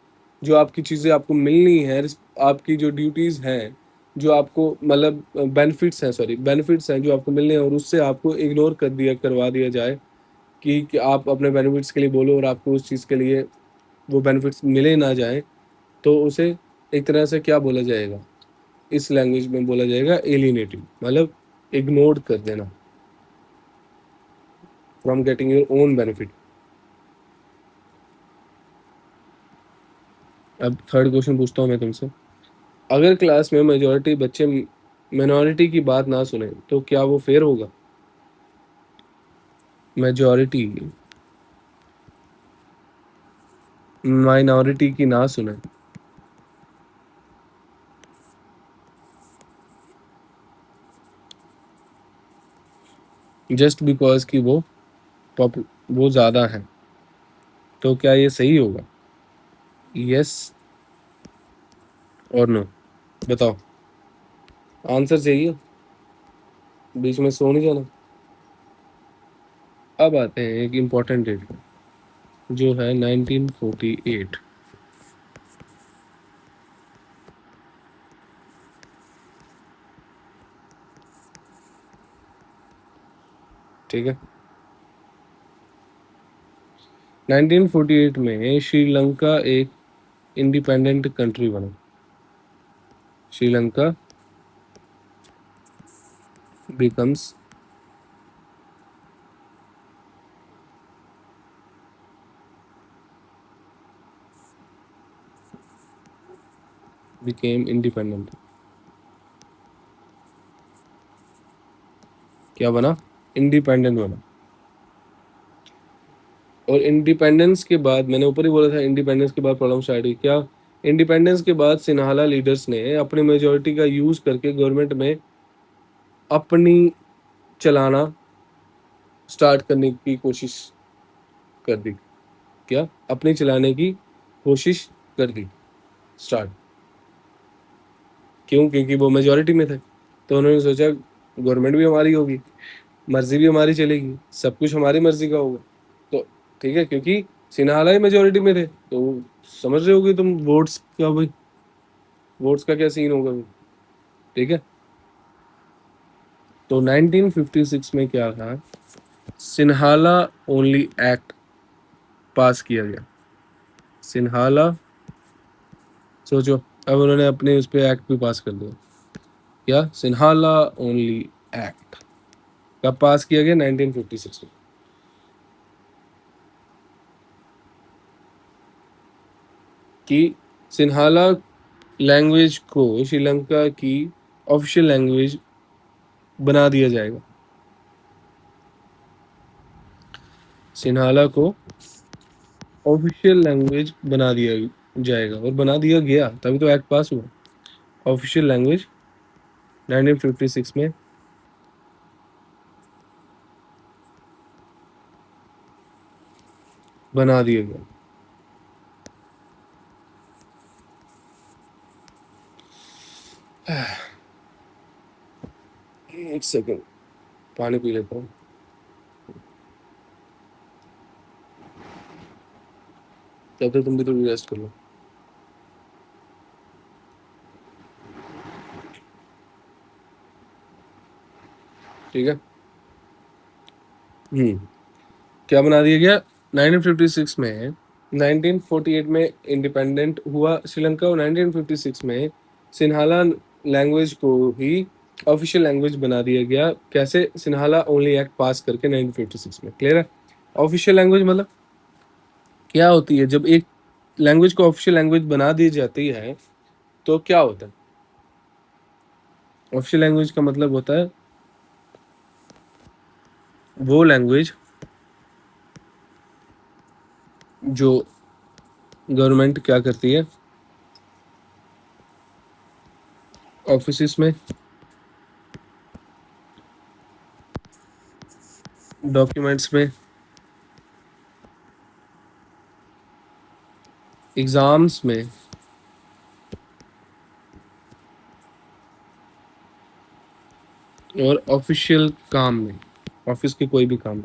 जो आपकी चीज़ें आपको मिलनी है, आपकी जो ड्यूटीज़ हैं, जो आपको मतलब बेनिफिट्स हैं, सॉरी बेनिफिट्स हैं जो आपको मिलने हैं, और उससे आपको इग्नोर करवा दिया जाए कि आप अपने बेनिफिट्स के लिए बोलो और आपको उस चीज़ के लिए वो बेनिफिट्स मिले ना जाए, तो उसे एक तरह से क्या बोला जाएगा, इस लैंग्वेज में बोला जाएगा एलिनेटिंग, मतलब इग्नोर कर देना, from getting your own benefit. अब थर्ड क्वेश्चन पूछता हूँ मैं तुमसे, अगर क्लास में मेजोरिटी बच्चे मिनॉरिटी की बात ना सुने तो क्या वो फेयर होगा? मेजोरिटी माइनॉरिटी की ना सुने जस्ट बिकॉज कि वो ज़्यादा है, तो क्या ये सही होगा? यस और नो, बताओ, आंसर चाहिए, बीच में सो नहीं जाना। अब आते हैं एक इम्पॉर्टेंट डेट पे, जो है 1948। ठीक है, 1948 में श्रीलंका एक इंडिपेंडेंट कंट्री बना। Sri Lanka becomes became independent। क्या बना? इंडिपेंडेंट बना। और इंडिपेंडेंस के बाद, मैंने ऊपर ही बोला था इंडिपेंडेंस के बाद प्रॉब्लम स्टार्ट हुई क्या, इंडिपेंडेंस के बाद सिन्हाला लीडर्स ने अपनी मेजोरिटी का यूज करके गवर्नमेंट में अपनी चलाना स्टार्ट करने की कोशिश कर दी। क्या? अपनी चलाने की कोशिश कर दी स्टार्ट। क्यों? क्योंकि वो मेजोरिटी में थे, तो उन्होंने सोचा गवर्नमेंट भी हमारी होगी, मर्जी भी हमारी चलेगी, सब कुछ हमारी मर्जी का होगा। तो ठीक है, क्योंकि सिन्हाला ही मेजोरिटी में थे, तो समझ रहे होगे तुम वोट्स का भाई, वोट्स का क्या सीन होगा भाई। ठीक है, तो 1956 में क्या था, सिन्हाला ओनली एक्ट पास किया गया। सिन्हाला, सोचो, अब उन्होंने अपने उस पर एक्ट भी पास कर दिया। क्या? सिन्हाला ओनली एक्ट कब पास किया गया? 1956 में। कि सिन्हाला लैंग्वेज को श्रीलंका की ऑफिशियल लैंग्वेज बना दिया जाएगा। सिन्हाला को ऑफिशियल लैंग्वेज बना दिया जाएगा, और बना दिया गया, तभी तो एक्ट पास हुआ। ऑफिशियल लैंग्वेज 1956 में बना दिया गया। एक सेकंड, पानी पी लेता हूँ, तब तक तुम भी थोड़ी रेस्ट कर लो। ठीक है। क्या बना दिया गया 1956 में? 1948 में इंडिपेंडेंट हुआ श्रीलंका और 1956 में सिन्हाला लैंग्वेज को ही ऑफिशियल लैंग्वेज बना दिया गया। कैसे? सिन्हाला ओनली एक्ट पास करके 1956 में। क्लियर है? ऑफिशियल लैंग्वेज मतलब क्या होती है? जब एक लैंग्वेज को ऑफिशियल लैंग्वेज बना दी जाती है तो क्या होता है? ऑफिशियल लैंग्वेज का मतलब होता है वो लैंग्वेज जो गवर्नमेंट क्या करती है ऑफिस में, डॉक्यूमेंट्स में, एग्जाम्स में और ऑफिशियल काम में, ऑफिस के कोई भी काम में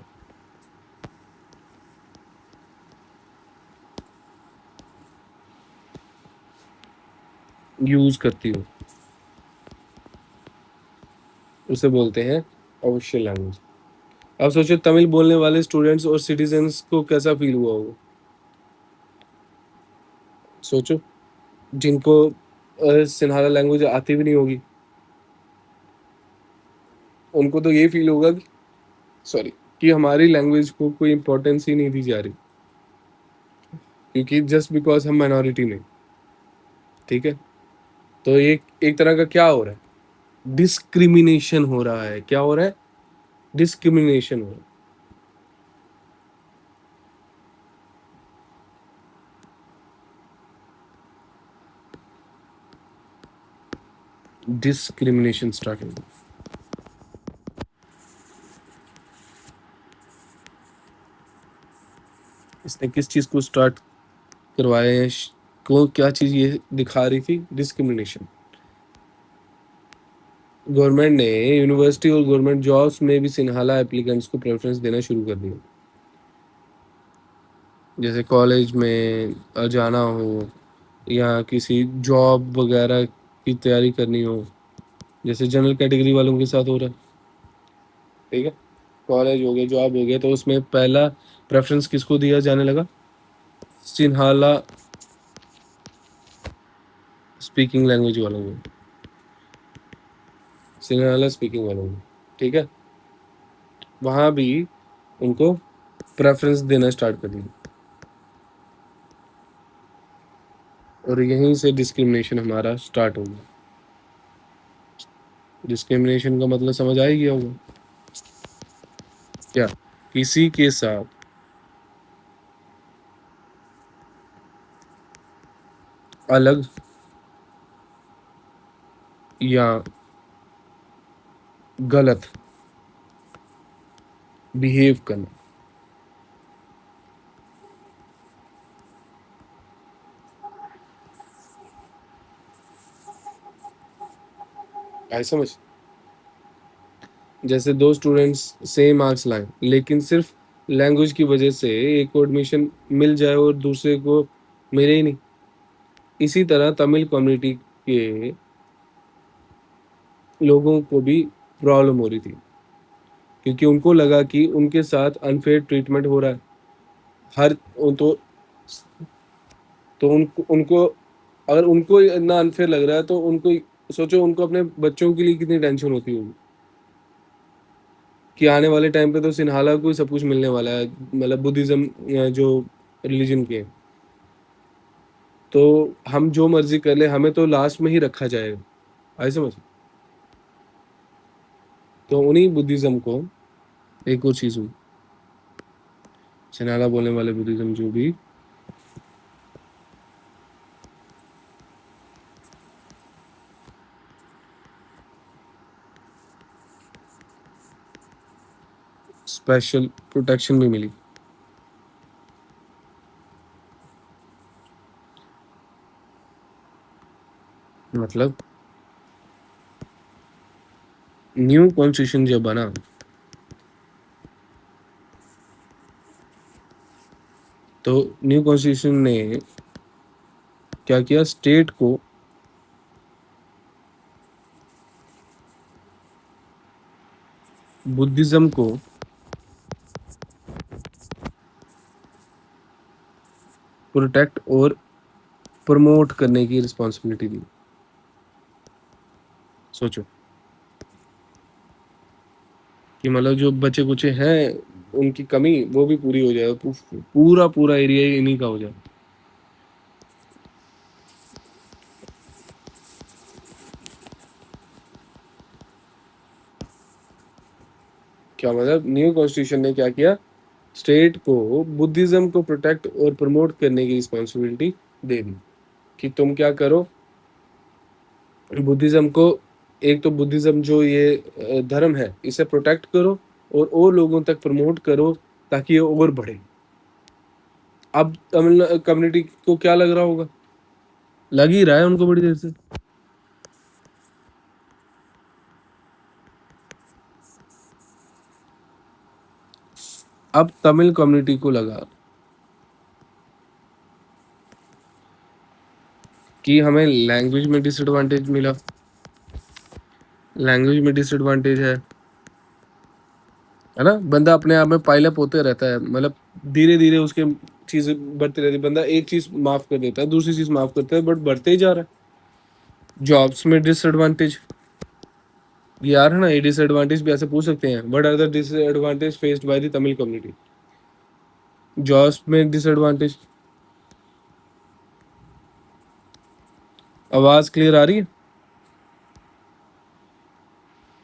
यूज करती हो, उसे बोलते हैं ऑफिशियल लैंग्वेज। अब सोचो तमिल बोलने वाले स्टूडेंट्स और सिटीजन्स को कैसा फील हुआ होगा। सोचो, जिनको सिन्हाला लैंग्वेज आती भी नहीं होगी, उनको तो ये फील होगा कि सॉरी कि हमारी लैंग्वेज को कोई इंपॉर्टेंस ही नहीं दी जा रही, क्योंकि जस्ट बिकॉज हम माइनॉरिटी में। ठीक है, तो ये एक तरह का क्या हो रहा है? डिस्क्रिमिनेशन हो रहा है। क्या हो रहा है? डिस्क्रिमिनेशन हो रहा है, डिस्क्रिमिनेशन स्टार्ट हो रहा है। इसने किस चीज को स्टार्ट करवाया है? को क्या चीज ये दिखा रही थी? डिस्क्रिमिनेशन। गवर्नमेंट ने यूनिवर्सिटी और गवर्नमेंट जॉब्स में भी सिन्हाला एप्लीकेंट्स को प्रेफरेंस देना शुरू कर दिया। जैसे कॉलेज में जाना हो या किसी जॉब वगैरह की तैयारी करनी हो, जैसे जनरल कैटेगरी वालों के साथ हो रहा है। ठीक है, कॉलेज हो गया, जॉब हो गया, तो उसमें पहला प्रेफरेंस किसको दिया जाने लगा? सिन्हाला स्पीकिंग लैंग्वेज वालों को, सिन्हाला स्पीकिंग वालों को। ठीक है, वहां भी उनको प्रेफरेंस देना स्टार्ट कर दिया, और यहीं से डिस्क्रिमिनेशन हमारा स्टार्ट हो गया। डिस्क्रिमिनेशन का मतलब समझ आ ही गया होगा। क्या? किसी के साथ अलग या गलत बिहेव करना। आई समझ? जैसे दो स्टूडेंट्स सेम मार्क्स लाए लेकिन सिर्फ लैंग्वेज की वजह से एक को एडमिशन मिल जाए और दूसरे को मिले ही नहीं। इसी तरह तमिल कम्युनिटी के लोगों को भी प्रॉब्लम हो रही थी, क्योंकि उनको लगा कि उनके साथ अनफेयर ट्रीटमेंट हो रहा है। हर तो उनको उनको अगर उनको इतना अनफेयर लग रहा है तो उनको सोचो, उनको अपने बच्चों के लिए कितनी टेंशन होती होगी कि आने वाले टाइम पे तो सिन्हाला को ही सब कुछ मिलने वाला है, मतलब बुद्धिज्म जो रिलीजन के। तो हम जो मर्जी कर ले, हमें तो लास्ट में ही रखा जाएगा। आई समझ? तो उन्हीं बुद्धिज्म को एक और चीज हुई, सिन्हाला बोलने वाले बुद्धिज्म जो भी स्पेशल प्रोटेक्शन भी मिली। मतलब न्यू कॉन्स्टिट्यूशन जब बना तो न्यू कॉन्स्टिट्यूशन ने क्या किया? स्टेट को बुद्धिज्म को प्रोटेक्ट और प्रमोट करने की रिस्पॉन्सिबिलिटी दी। सोचो कि मतलब जो बचे कुचे हैं उनकी कमी वो भी पूरी हो जाए, पूरा पूरा एरिया इन्हीं का हो जाए। क्या मतलब न्यू कॉन्स्टिट्यूशन ने क्या किया, स्टेट को बुद्धिज्म को प्रोटेक्ट और प्रमोट करने की रिस्पॉन्सिबिलिटी दे दी कि तुम क्या करो, बुद्धिज्म को, एक तो बुद्धिज्म जो ये धर्म है इसे प्रोटेक्ट करो और लोगों तक प्रमोट करो ताकि ये और बढ़े। अब तमिल कम्युनिटी को क्या लग रहा होगा, लग ही रहा है उनको बड़ी देर से। अब तमिल कम्युनिटी को लगा कि हमें लैंग्वेज में डिसएडवांटेज मिला, लैंग्वेज में डिसएडवांटेज है ना। बंदा अपने आप में पाइलअप होते रहता है, मतलब धीरे धीरे उसके चीजें बढ़ती रहती है, बंदा एक चीज माफ कर देता है दूसरी चीज माफ करता है बट बढ़ते ही जा रहा है। जॉब्स में डिसएडवांटेज, यार है ना, ये डिसएडवांटेज भी ऐसे पूछ सकते हैं, what are the disadvantage faced by the Tamil community. Jobs में डिसएडवांटेज, आवाज क्लियर आ रही है।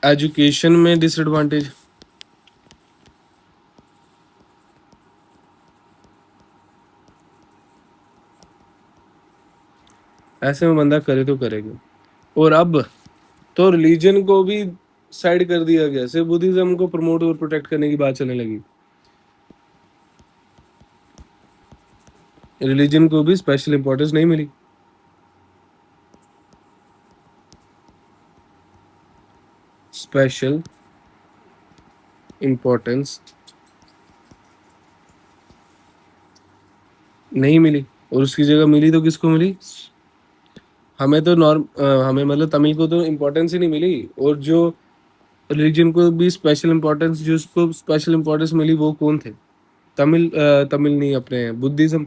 एजुकेशन में डिसएडवांटेज, ऐसे में बंदा करे तो करेगा। और अब तो रिलीजन को भी साइड कर दिया गया, सिर्फ बुद्धिज्म को प्रमोट और प्रोटेक्ट करने की बात चलने लगी। रिलीजन को भी स्पेशल इंपॉर्टेंस नहीं मिली। स्पेशल इंपॉर्टेंस नहीं मिली, और उसकी जगह मिली तो किसको मिली, हमें तो हमें मतलब तमिल को तो इम्पोर्टेंस ही नहीं मिली। और जो रिलीजन को भी स्पेशल इम्पोर्टेंस, जिसको स्पेशल इम्पोर्टेंस मिली वो कौन थे, तमिल नहीं, अपने बुद्धिज्म।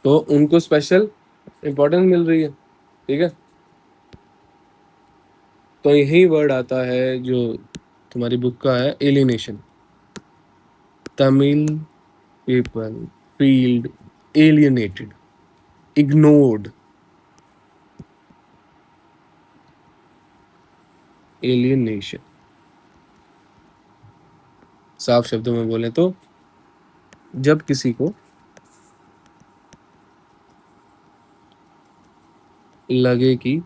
तो उनको स्पेशल इम्पोर्टेंस मिल रही है, ठीक है। तो यही वर्ड आता है जो तुम्हारी बुक का है, alienation. Tamil people field alienated, ignored, alienation. साफ शब्दों में बोले तो जब किसी को लगे कि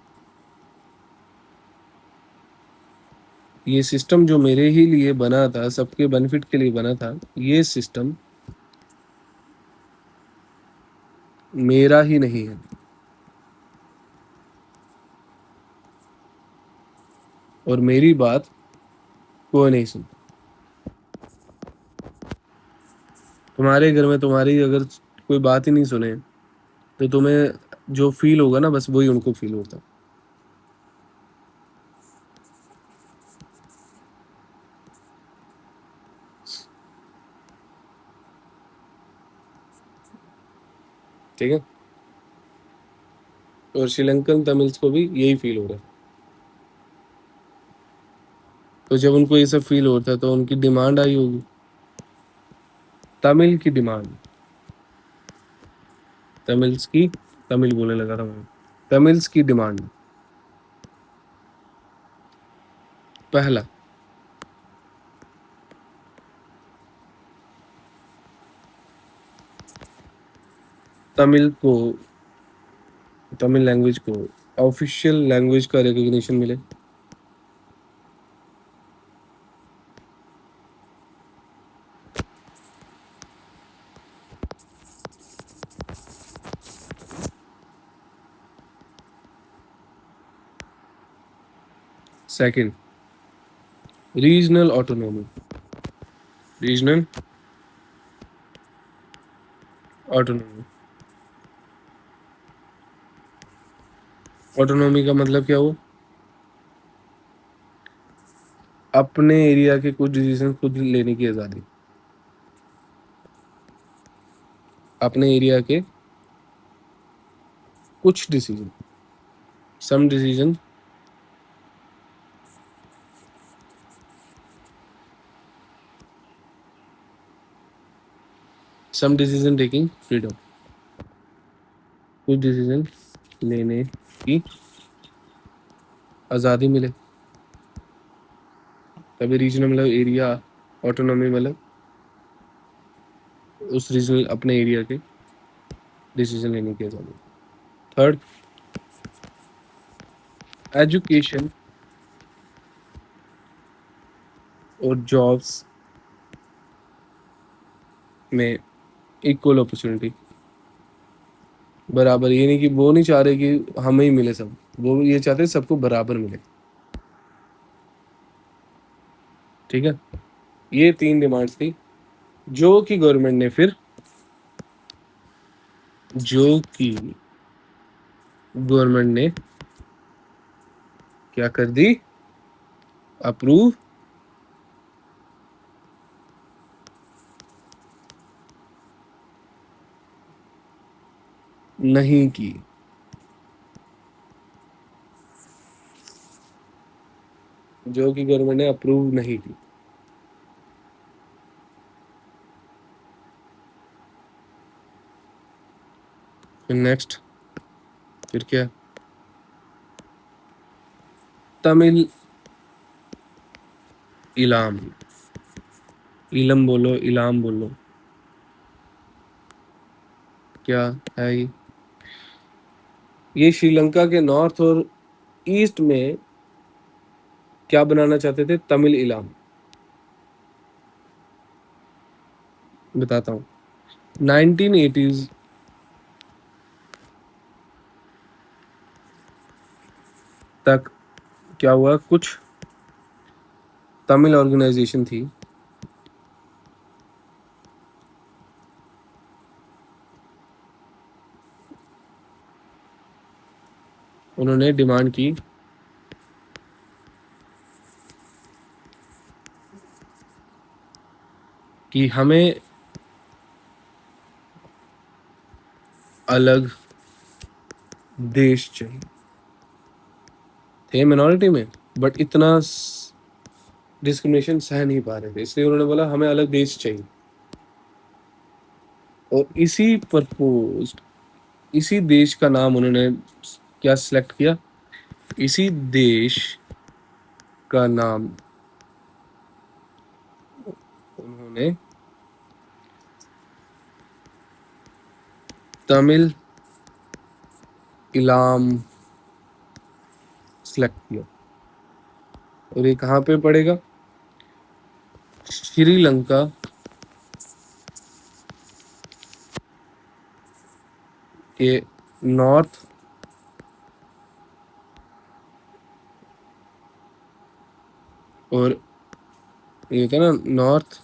ये सिस्टम जो मेरे ही लिए बना था, सबके बेनिफिट के लिए बना था, ये सिस्टम मेरा ही नहीं है और मेरी बात कोई नहीं सुनता। तुम्हारे घर में तुम्हारी अगर कोई बात ही नहीं सुने तो तुम्हें जो फील होगा ना, बस वही उनको फील होता। ठीक है, और श्रीलंकन तमिल्स को भी यही फील हो रहा है। तो जब उनको ये सब फील होता है तो उनकी डिमांड आई होगी, तमिल की डिमांड, तमिल्स की, तमिल बोलने लगा था मैं, तमिल्स की डिमांड। पहला, तमिल को, तमिल लैंग्वेज को ऑफिशियल लैंग्वेज का रिकॉग्निशन मिले। Second, regional autonomy, regional autonomy. Autonomy का मतलब क्या हुआ, अपने एरिया के कुछ डिसीजन खुद लेने की आज़ादी। अपने एरिया के कुछ decision, some decision, some decision taking freedom, कुछ डिसीजन लेने की आज़ादी मिले। तभी रीजनल मतलब एरिया ऑटोनॉमी, मतलब उस रीजनल अपने एरिया के डिसीजन लेने की आज़ादी। थर्ड, एजुकेशन और जॉब्स में इक्वल अपॉर्चुनिटी, बराबर। ये नहीं कि वो नहीं चाह रहे कि हमें ही मिले सब, वो ये चाहते हैं सबको बराबर मिले। ठीक है, ये 3 डिमांड्स थी जो कि गवर्नमेंट ने फिर क्या कर दी, अप्रूव नहीं की। जो कि गवर्नमेंट ने अप्रूव नहीं की। फिर नेक्स्ट, फिर क्या, तमिल इलाम, इलम बोलो, इलाम बोलो, क्या है ये श्रीलंका के नॉर्थ और ईस्ट में क्या बनाना चाहते थे, तमिल इलाम। बताता हूँ। 1980s तक क्या हुआ, कुछ तमिल ऑर्गेनाइजेशन थी, उन्होंने डिमांड की कि हमें अलग देश चाहिए। थे मिनॉरिटी में, बट इतना डिस्क्रिमिनेशन सह नहीं पा रहे थे, इसलिए उन्होंने बोला हमें अलग देश चाहिए। और इसी देश का नाम उन्होंने क्या सिलेक्ट किया, इसी देश का नाम उन्होंने तमिल इलाम सिलेक्ट किया। और ये कहाँ पे पड़ेगा, श्रीलंका के नॉर्थ और ये होता है ना नॉर्थ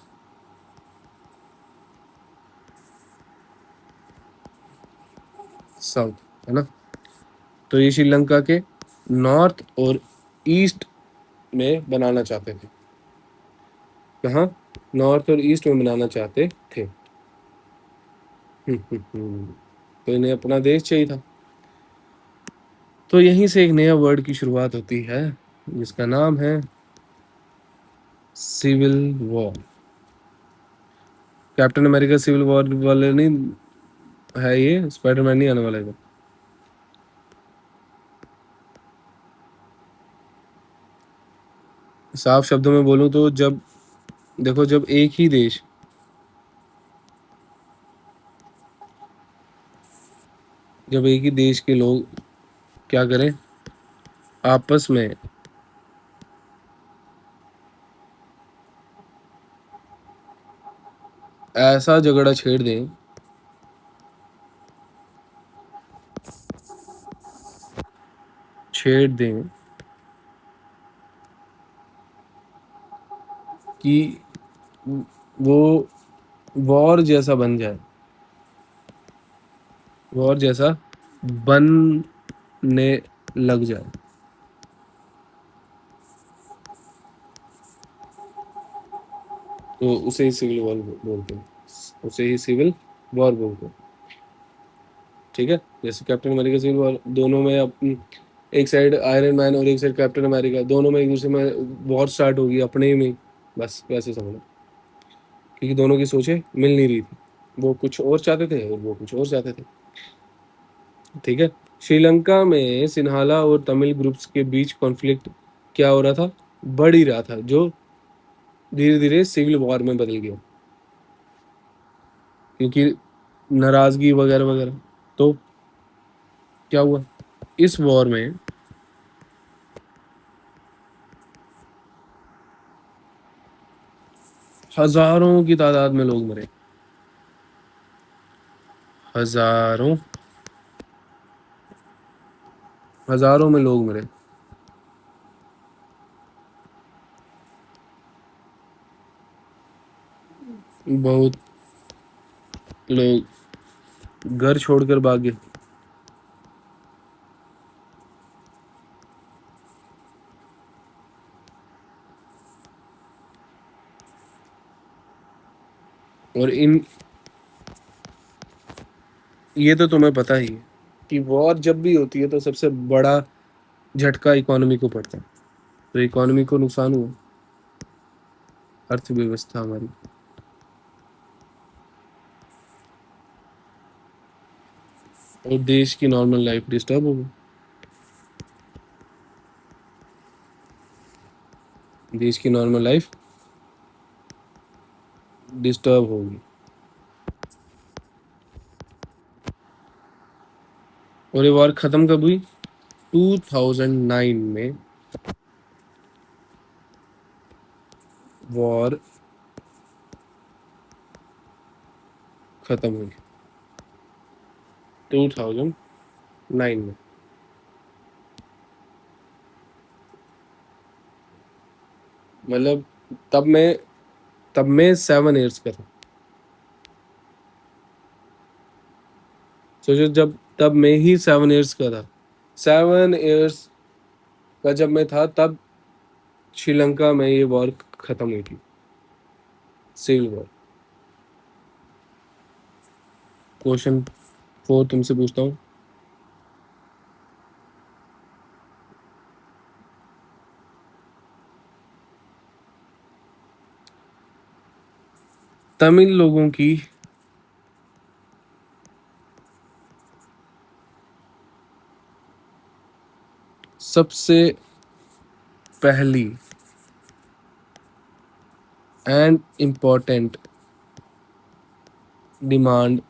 साउथ, है ना। तो ये श्रीलंका के नॉर्थ और ईस्ट में बनाना चाहते थे। कहाँ, नॉर्थ और ईस्ट में बनाना चाहते थे। तो इन्हें अपना देश चाहिए था। तो यहीं से एक नया वर्ड की शुरुआत होती है जिसका नाम है civil war. Captain America civil war वाले नहीं है, ये स्पाइडरमैन नहीं आने वाला है। साफ शब्दों में बोलूं तो जब देखो, जब एक ही देश के लोग क्या करें, आपस में ऐसा झगड़ा छेड़ दें कि वो वॉर जैसा बन जाए, वॉर जैसा बनने लग जाए, तो उसे ही सिविल वॉर बोलते हैं, उसे ही सिविल वॉर बोलते हैं। ठीक है, जैसे कैप्टन अमेरिका सिविल वॉर, दोनों में अपनी, एक साइड आयरन मैन और एक साइड कैप्टन अमेरिका, दोनों में एक दूसरे में वॉर स्टार्ट होगी अपने ही में, बस वैसे समझो, क्योंकि दोनों की सोचें मिल नहीं रही थी, वो कुछ और चाहते थे और वो कुछ और चाहते थे। ठीक है, श्रीलंका में सिन्हाला और तमिल ग्रुप्स के बीच कॉन्फ्लिक्ट क्या हो रहा था, बढ़ ही रहा था, जो धीरे धीरे सिविल वॉर में बदल गया, क्योंकि नाराजगी वगैरह वगैरह। तो क्या हुआ इस वॉर में, हजारों की तादाद में लोग मरे, हजारों हजारों में लोग मरे। बहुत लोग घर छोड़कर भागे। और इन, ये तो तुम्हें पता ही है कि वॉर जब भी होती है तो सबसे बड़ा झटका इकोनॉमी को पड़ता है, तो इकोनॉमी को नुकसान हुआ, अर्थव्यवस्था हमारी। और देश की नॉर्मल लाइफ डिस्टर्ब हो गई, देश की नॉर्मल लाइफ डिस्टर्ब होगी। और ये वॉर खत्म कब हुई, 2009 में वॉर खत्म हुई, 2009 में। मतलब तब मैं तब मैं 7 ईयर्स का था, सोचो, जब तब मैं ही 7 ईयर्स का था, 7 ईयर्स का जब मैं था, तब श्रीलंका में ये वॉर खत्म हुई थी, सिविल वॉर। क्वेश्चन 4 तुमसे पूछता हूँ, तमिल लोगों की सबसे पहली एंड इम्पोर्टेंट डिमांड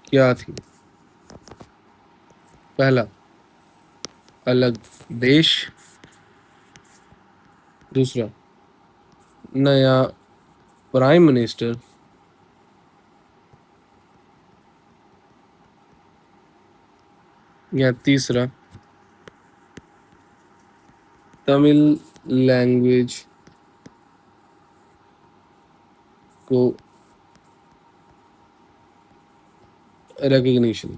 क्या थी। पहला, अलग देश। दूसरा, नया प्राइम मिनिस्टर। या तीसरा, तमिल लैंग्वेज को रिकग्निशन।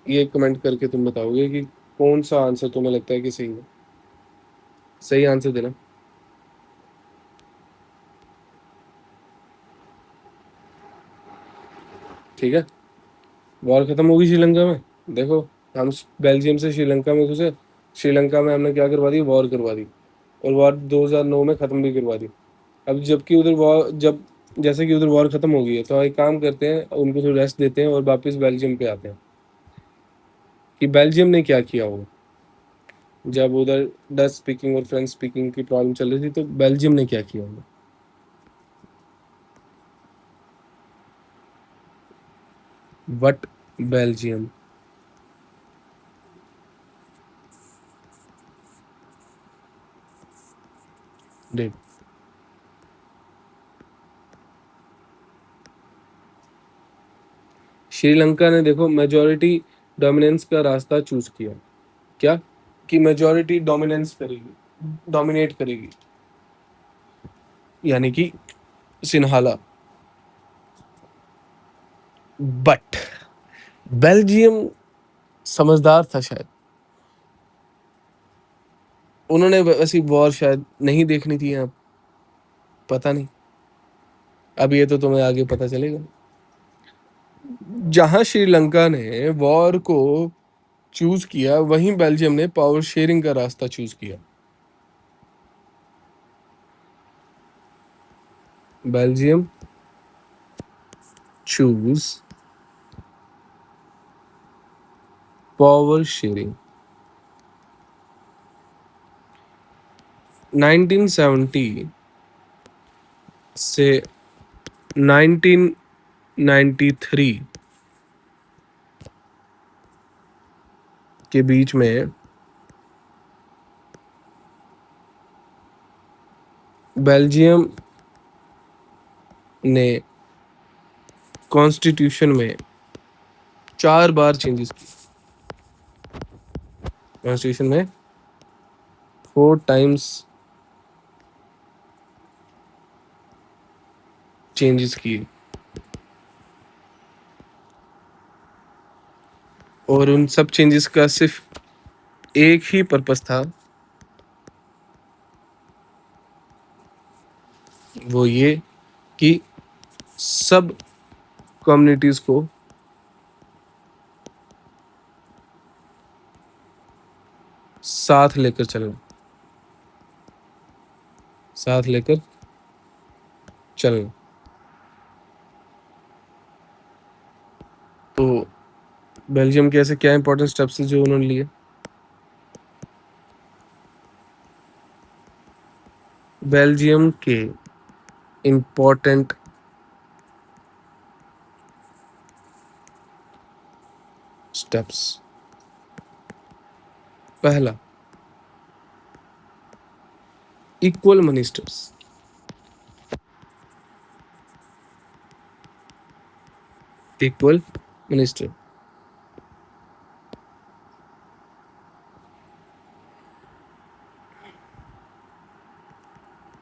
ये कमेंट करके तुम बताओगे कि कौन सा आंसर तुम्हें लगता है कि सही है। सही आंसर देना। ठीक है, वॉर खत्म होगी श्रीलंका में। देखो, हम बेल्जियम से श्रीलंका में घुसे, श्रीलंका में हमने क्या करवा दी, वॉर करवा दी, और वॉर 2009 में ख़त्म भी करवा दी। अब जबकि उधर वॉर, जब जैसे कि उधर वॉर ख़त्म हो गई है, तो एक काम करते हैं, उनको थोड़ी रेस्ट देते हैं और वापस बेल्जियम पे आते हैं कि बेल्जियम ने क्या किया होगा। जब उधर डच स्पीकिंग और फ्रेंच स्पीकिंग की प्रॉब्लम चल रही थी, तो बेल्जियम ने क्या किया होगा। What Belgium did. श्रीलंका ने देखो मेजोरिटी डोमिनेंस का रास्ता चूज किया। क्या, कि मेजोरिटी डोमिनेंस करेगी, डोमिनेट करेगी, यानी कि सिन्हाला। बट बेल्जियम समझदार था शायद, उन्होंने वैसी वॉर शायद नहीं देखनी थी यहाँ, पता नहीं, अब ये तो तुम्हें आगे पता चलेगा। जहां श्रीलंका ने वॉर को चूज किया, वहीं बेल्जियम ने पावर शेयरिंग का रास्ता चूज किया। Belgium choose power sharing. 1970 से 1993 के बीच में बेल्जियम ने कॉन्स्टिट्यूशन में 4 बार चेंजेस की। कॉन्स्टिट्यूशन में 4 टाइम्स चेंजेस किए, और उन सब चेंजेस का सिर्फ एक ही पर्पस था, वो ये कि सब कम्युनिटीज को साथ लेकर चलना, साथ लेकर चलना। तो बेल्जियम के ऐसे क्या इंपॉर्टेंट स्टेप्स जो उन्होंने लिए? बेल्जियम के इंपॉर्टेंट स्टेप्स, पहला, equal ministers. Equal minister.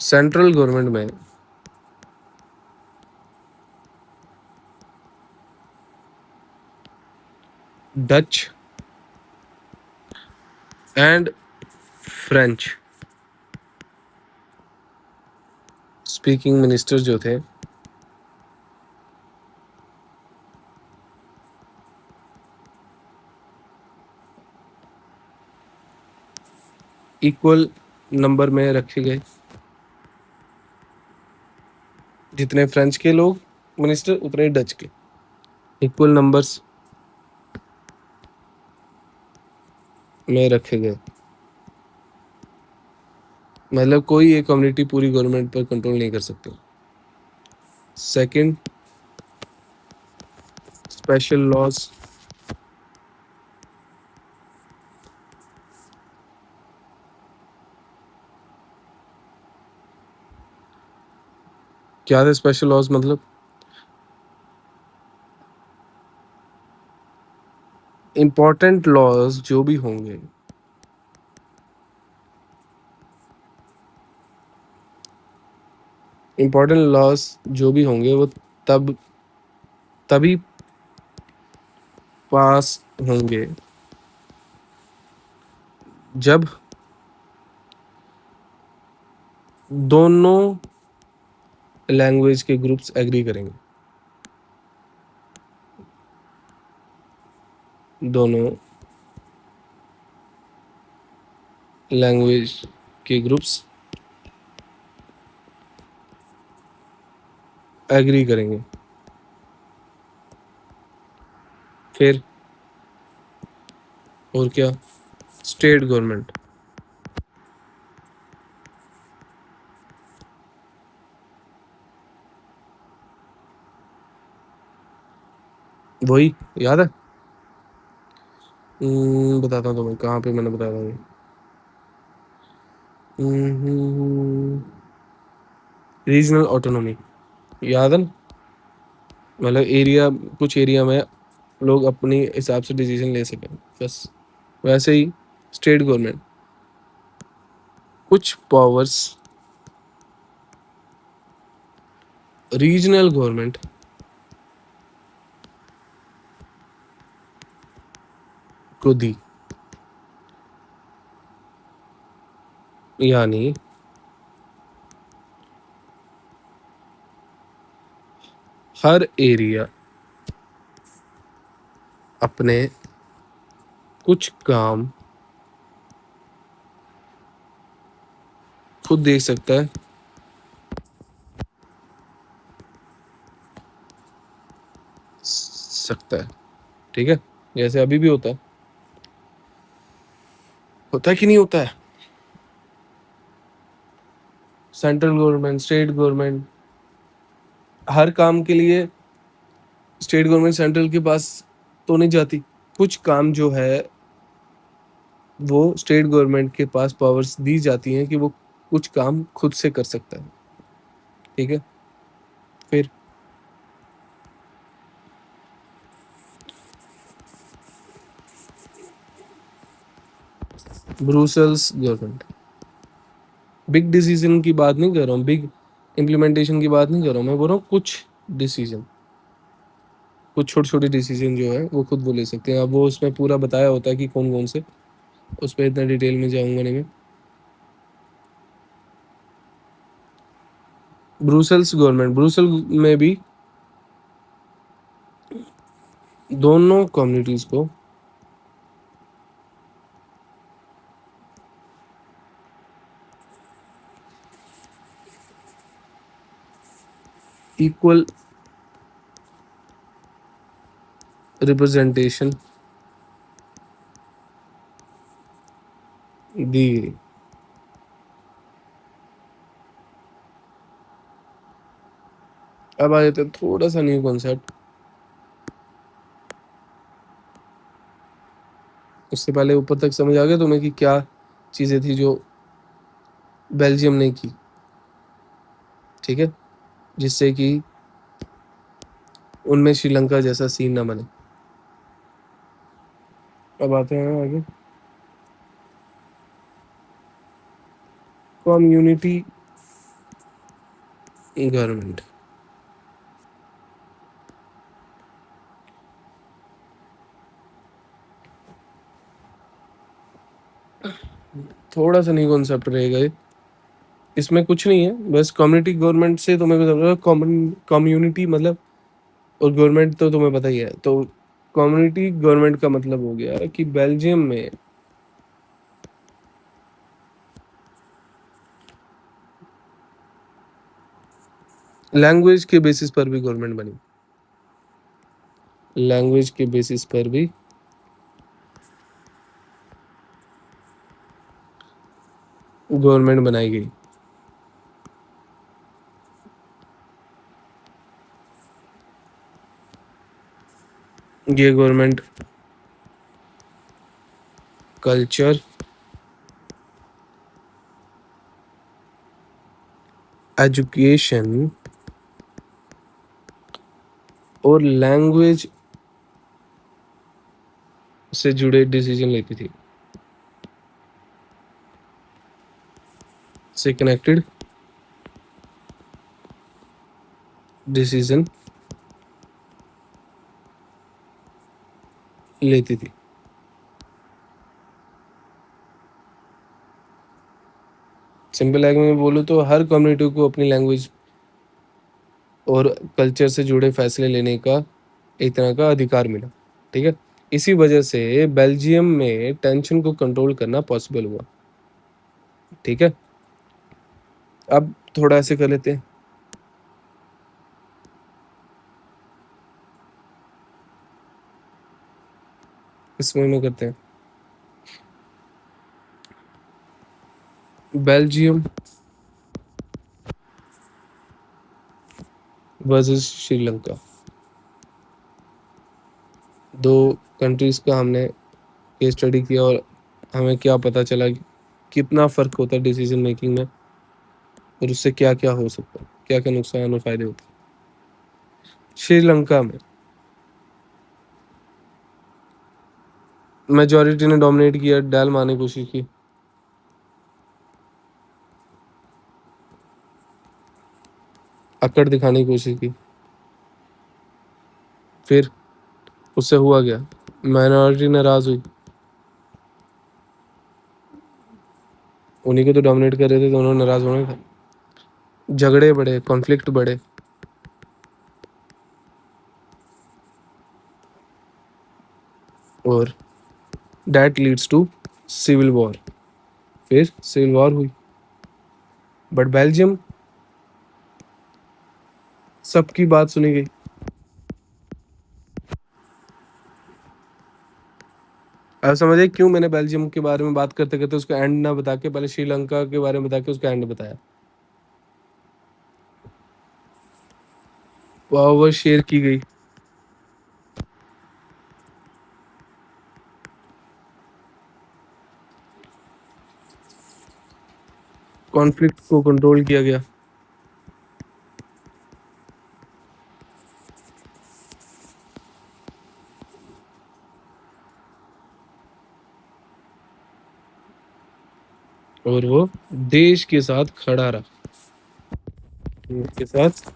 Central government में Dutch and French speaking minister जो थे, इक्वल नंबर में रखे गए। जितने फ्रेंच के लोग मिनिस्टर, उतने डच के, इक्वल नंबर्स में रखे गए। मतलब कोई एक कम्युनिटी पूरी गवर्नमेंट पर कंट्रोल नहीं कर सकती। Second, special laws. क्या थे स्पेशल लॉज? मतलब इंपॉर्टेंट लॉज जो भी होंगे, इंपॉर्टेंट लॉज जो भी होंगे वो तभी पास होंगे जब दोनों लैंग्वेज के ग्रुप्स एग्री करेंगे। दोनों लैंग्वेज के ग्रुप्स एग्री करेंगे। फिर और क्या? State government. वही याद है? बताता हूँ तुम्हें कहाँ पे मैंने बताया था ये। रीजनल ऑटोनॉमी, याद है ना? मतलब एरिया, कुछ एरिया में लोग अपनी हिसाब से डिसीजन ले सकें, बस। वैसे ही स्टेट गवर्नमेंट कुछ पावर्स रीजनल गवर्नमेंट को दी। यानी हर एरिया अपने कुछ काम खुद देख सकता है। ठीक है, जैसे अभी भी होता है कि नहीं होता है? सेंट्रल गवर्नमेंट, स्टेट गवर्नमेंट, हर काम के लिए स्टेट गवर्नमेंट सेंट्रल के पास तो नहीं जाती। कुछ काम जो है वो स्टेट गवर्नमेंट के पास पावर्स दी जाती हैं कि वो कुछ काम खुद से कर सकता है। ठीक है, फिर ब्रुसेल्स गवर्नमेंट, बिग डिसीजन की बात नहीं कर रहा हूँ, बिग इम्प्लीमेंटेशन की बात नहीं कर रहा हूँ, मैं बोल रहा हूँ कुछ डिसीजन, कुछ छोटे छोटे डिसीजन जो है वो खुद वो ले सकते हैं। अब वो उसमें पूरा बताया होता है कि कौन कौन से, उस पर इतना डिटेल में जाऊंगा नहीं मैं। ब्रुसेल्स गवर्नमेंट, ब्रुसेल में भी दोनों कम्युनिटीज को इक्वल रिप्रेजेंटेशन दी गई। अब आ जाते हैं थोड़ा सा न्यू कॉन्सेप्ट। उससे पहले ऊपर तक समझ आ गया तुम्हें कि क्या चीजें थी जो बेल्जियम ने की? ठीक है, जिससे कि उनमें श्रीलंका जैसा सीन ना बने। अब आते हैं आगे, कम्युनिटी गवर्नमेंट। थोड़ा सा न्यू कॉन्सेप्ट रहेगा ये, इसमें कुछ नहीं है, बस कम्युनिटी गवर्नमेंट से तुम्हें कम्युनिटी मतलब, और गवर्नमेंट तो तुम्हें पता ही है। तो कम्युनिटी गवर्नमेंट का मतलब हो गया कि बेल्जियम में लैंग्वेज के बेसिस पर भी गवर्नमेंट बनी, लैंग्वेज के बेसिस पर भी गवर्नमेंट बनाई गई। ये गवर्नमेंट कल्चर, एजुकेशन और लैंग्वेज से जुड़े डिसीजन लेती थी, से कनेक्टेड डिसीजन लेती थी। सिंपल लैंग्वेज में बोलूँ तो हर कम्युनिटी को अपनी लैंग्वेज और कल्चर से जुड़े फैसले लेने का एक तरह का अधिकार मिला। ठीक है, इसी वजह से बेल्जियम में टेंशन को कंट्रोल करना पॉसिबल हुआ। ठीक है, अब थोड़ा ऐसे कर लेते हैं, इसमें में करते हैं बेल्जियम वर्सेस श्रीलंका। दो कंट्रीज का हमने केस स्टडी किया और हमें क्या पता चला कि कितना फर्क होता है डिसीजन मेकिंग में, और उससे क्या क्या हो सकता है, क्या क्या नुकसान और फायदे होते हैं। श्रीलंका में मेजोरिटी ने डोमिनेट किया, डैल मारने की कोशिश की, अकड़ दिखाने की कोशिश की। फिर उससे हुआ क्या? माइनॉरिटी नाराज हुई, उन्हीं को तो डोमिनेट कर रहे थे तो उन्होंने नाराज होना था। झगड़े बढ़े, कॉन्फ्लिक्ट बढ़े, और that leads to civil war. फिर सिविल वॉर हुई, बट बेल्जियम सबकी बात सुनी गई। अब समझे क्यों मैंने बेल्जियम के बारे में बात करते करते उसका एंड ना बता के पहले श्रीलंका के बारे में बता के उसका एंड बताया। पावर शेयर की गई। कॉन्फ्लिक्ट को कंट्रोल किया गया। और वो देश के साथ खड़ा रहा, देश के साथ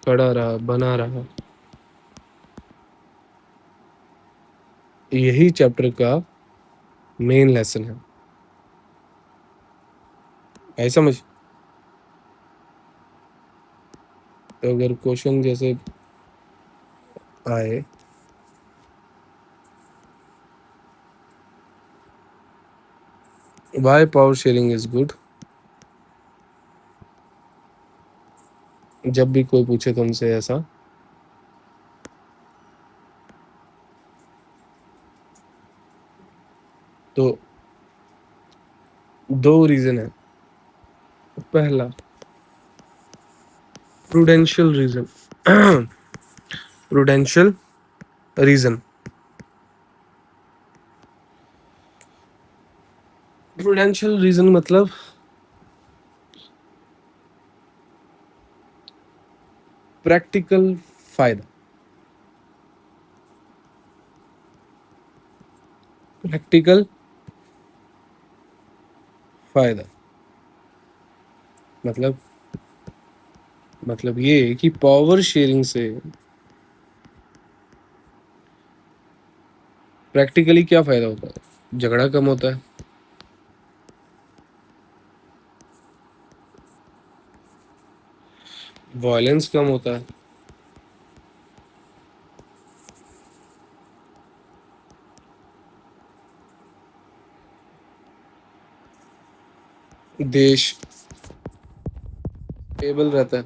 खड़ा रहा, बना रहा। यही चैप्टर का मेन लेसन है। ऐसा समझ। तो अगर क्वेश्चन जैसे आए, why power sharing is good, जब भी कोई पूछे तुमसे ऐसा, तो दो रीजन है। पहला, prudential reason. Prudential reason. Prudential reason मतलब प्रैक्टिकल फायदा। प्रैक्टिकल फायदा मतलब ये कि पावर शेयरिंग से प्रैक्टिकली क्या फायदा होता है? झगड़ा कम होता है, वायलेंस कम होता है, देश स्टेबल रहता है।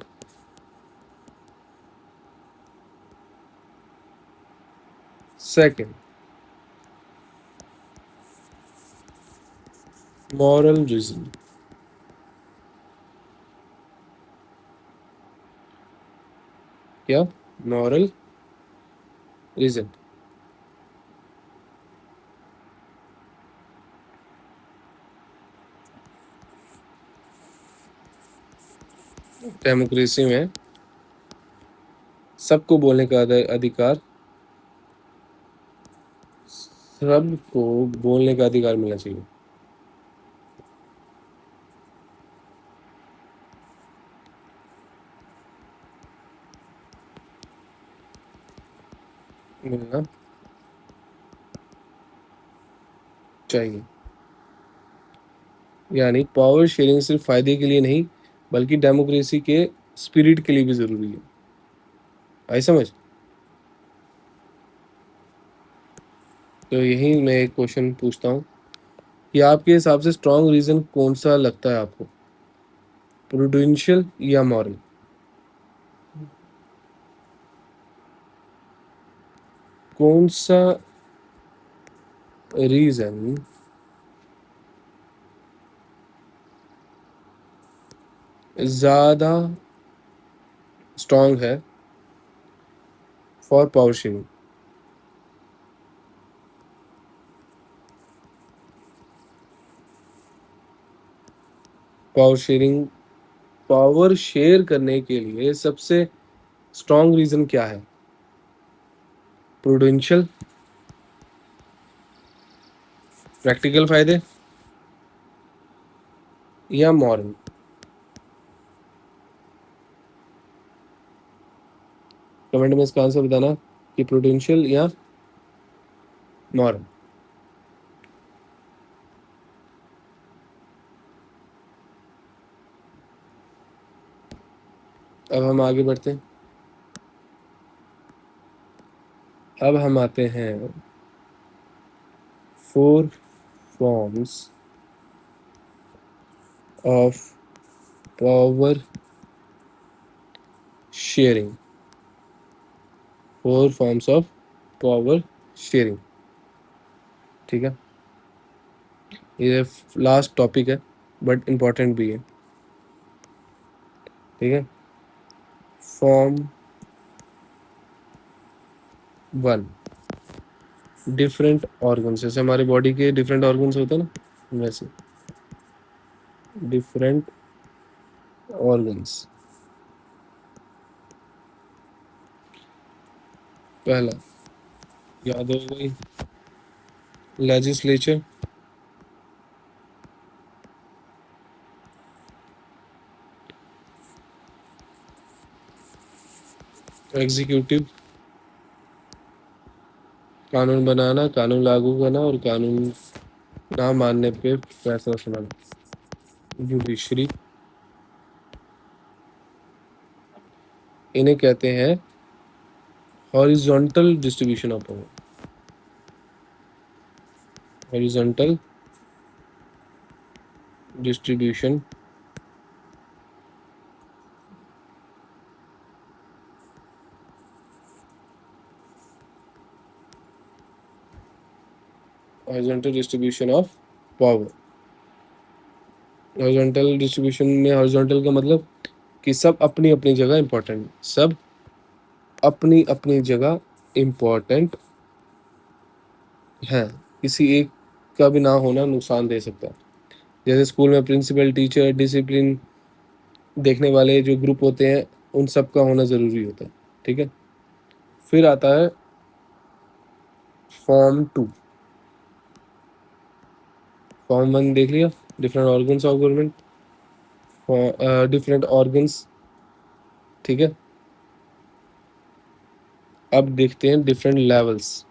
Second, moral reason. क्या? Moral reason. डेमोक्रेसी में सबको बोलने का अधिकार, सबको बोलने का अधिकार मिलना चाहिए। मिलना चाहिए। यानी पावर शेयरिंग सिर्फ फायदे के लिए नहीं, बल्कि डेमोक्रेसी के स्पिरिट के लिए भी जरूरी है। आई समझ। तो यही मैं एक क्वेश्चन पूछता हूँ कि आपके हिसाब से स्ट्रॉन्ग रीजन कौन सा लगता है आपको, प्रूडेंशियल या मॉरल? कौन सा रीजन ज्यादा स्ट्रॉन्ग है for power sharing? Power sharing, power share करने के लिए सबसे स्ट्रॉन्ग रीजन क्या है? प्रूडेंशियल, प्रैक्टिकल फायदे, या मॉरल? कमेंट में इसका आंसर बताना कि प्रूडेंशियल या मॉरल। अब हम आगे बढ़ते हैं। अब हम आते हैं 4 forms of power sharing. 4 forms of power sharing. ठीक है, ये लास्ट टॉपिक है बट इम्पोर्टेंट भी है। ठीक है, फॉर्म 1, डिफरेंट ऑर्गन्स। जैसे हमारी बॉडी के डिफरेंट ऑर्गन्स होते हैं ना, वैसे डिफरेंट ऑर्गन्स। पहला याद हो गई, लेजिस्लेचर। एग्जीक्यूटिव, कानून बनाना, कानून लागू करना और कानून ना मानने पे फैसला सुनाना। जुडिशरी, इन्हें कहते हैं horizontal distribution of power. Horizontal distribution horizontal distribution of power. Horizontal distribution में हॉरिजॉन्टल का मतलब कि सब अपनी अपनी जगह इम्पोर्टेंट, सब अपनी अपनी जगह इम्पोर्टेंट है, किसी एक का भी ना होना नुकसान दे सकता है। जैसे स्कूल में प्रिंसिपल, टीचर, डिसिप्लिन देखने वाले जो ग्रुप होते हैं, उन सब का होना ज़रूरी होता है। ठीक है, फिर आता है फॉर्म 2। फॉर्म 1 देख लिया, different organs of government, different organs. ठीक है, अब देखते हैं डिफरेंट लेवल्स।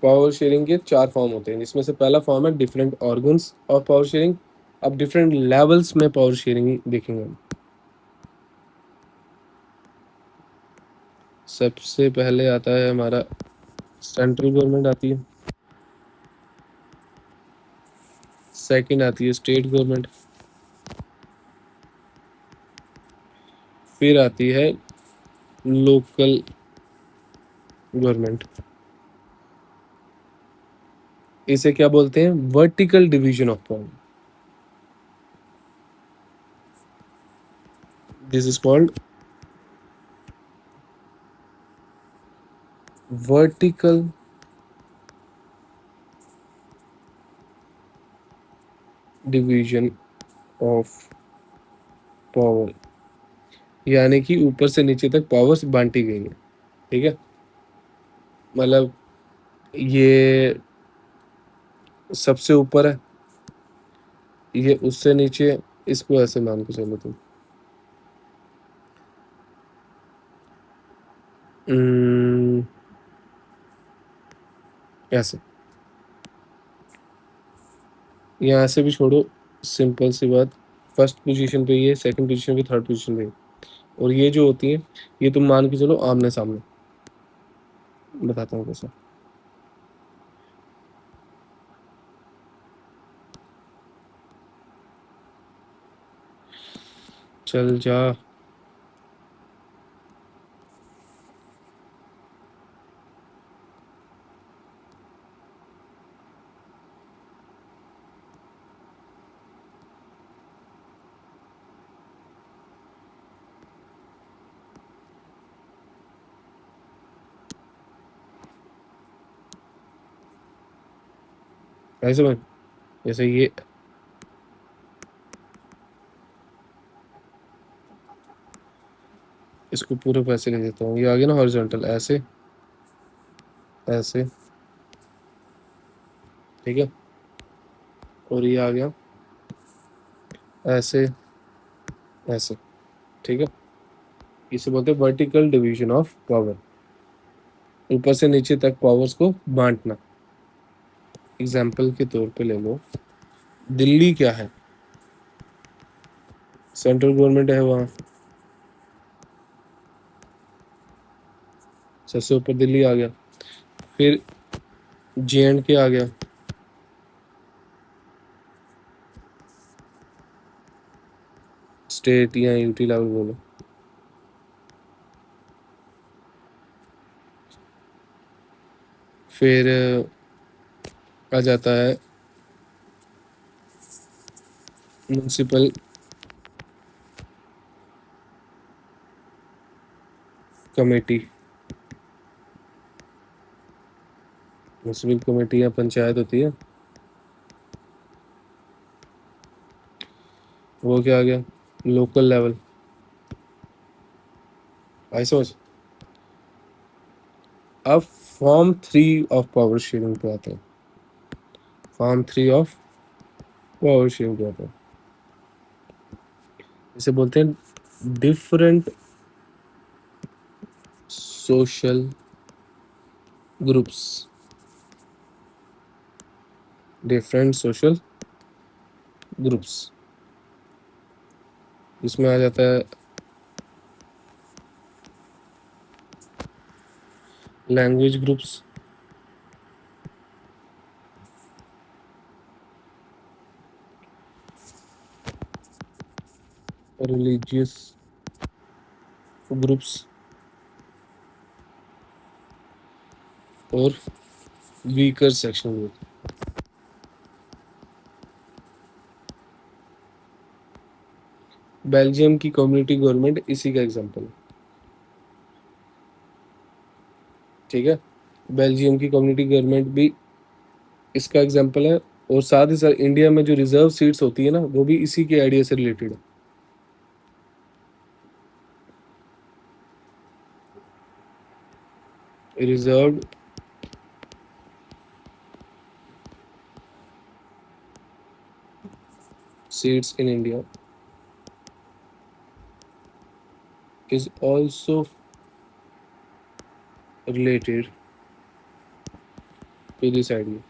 पावर शेयरिंग के 4 फॉर्म होते हैं, जिसमें से पहला फॉर्म है different organs of power sharing. अब डिफरेंट लेवल्स में पावर शेयरिंग देखेंगे हम। सबसे पहले आता है हमारा सेंट्रल गवर्नमेंट आती है, सेकंड आती है स्टेट गवर्नमेंट, फिर आती है लोकल गवर्नमेंट। इसे क्या बोलते हैं? Vertical division of power. This is called vertical division of power, यानी कि ऊपर से नीचे तक पावर्स बांटी गई है। ठीक है, मतलब ये सबसे ऊपर है, ये उससे नीचे, इसको ऐसे मान के चलो तुम। हम्म, ऐसे, यहाँ से भी छोड़ो, सिंपल सी बात। फर्स्ट पोजीशन पे ये, सेकंड पोजीशन पे, थर्ड पोजीशन पे, और ये जो होती है, ये तुम मान के चलो आमने सामने। बताता हूँ कैसे। चल जा। ऐसे में, जैसे ये, इसको पूरे पैसे ले देता हूँ। ये आ गया ना हॉरिजॉन्टल, ऐसे ऐसे। ठीक है, और ये आ गया ऐसे ऐसे। ठीक है, इसे बोलते हैं वर्टिकल डिवीजन ऑफ पावर, ऊपर से नीचे तक पावर्स को बांटना। एग्जाम्पल के तौर पे ले लो, दिल्ली क्या है, सेंट्रल गवर्नमेंट है वहाँ, सबसे ऊपर दिल्ली आ गया। फिर JNK आ गया, स्टेट या यूटी लेवल बोलो। फिर आ जाता है म्यूनसिपल कमेटी, म्यूनसिपल कमेटी या पंचायत होती है, वो क्या आ गया, लोकल लेवल। आई समझ। अब फॉर्म 3 ऑफ पावर शेयरिंग पे आते हैं, फॉर्म 3 ऑफ पावर शेयरिंग पे आते हैं, इसे बोलते हैं different social groups, different social groups. इसमें आ जाता है लैंग्वेज ग्रुप्स, रिलीजियस ग्रुप्स और वीकर सेक्शन ग्रुप। बेल्जियम की कम्युनिटी गवर्नमेंट इसी का एग्जांपल है, ठीक है, बेल्जियम की कम्युनिटी गवर्नमेंट भी इसका एग्जांपल है। और साथ ही साथ इंडिया में जो रिजर्व सीट्स होती है ना, वो भी इसी के आइडिया से रिलेटेड है। Reserve seats in India is also related to this idea।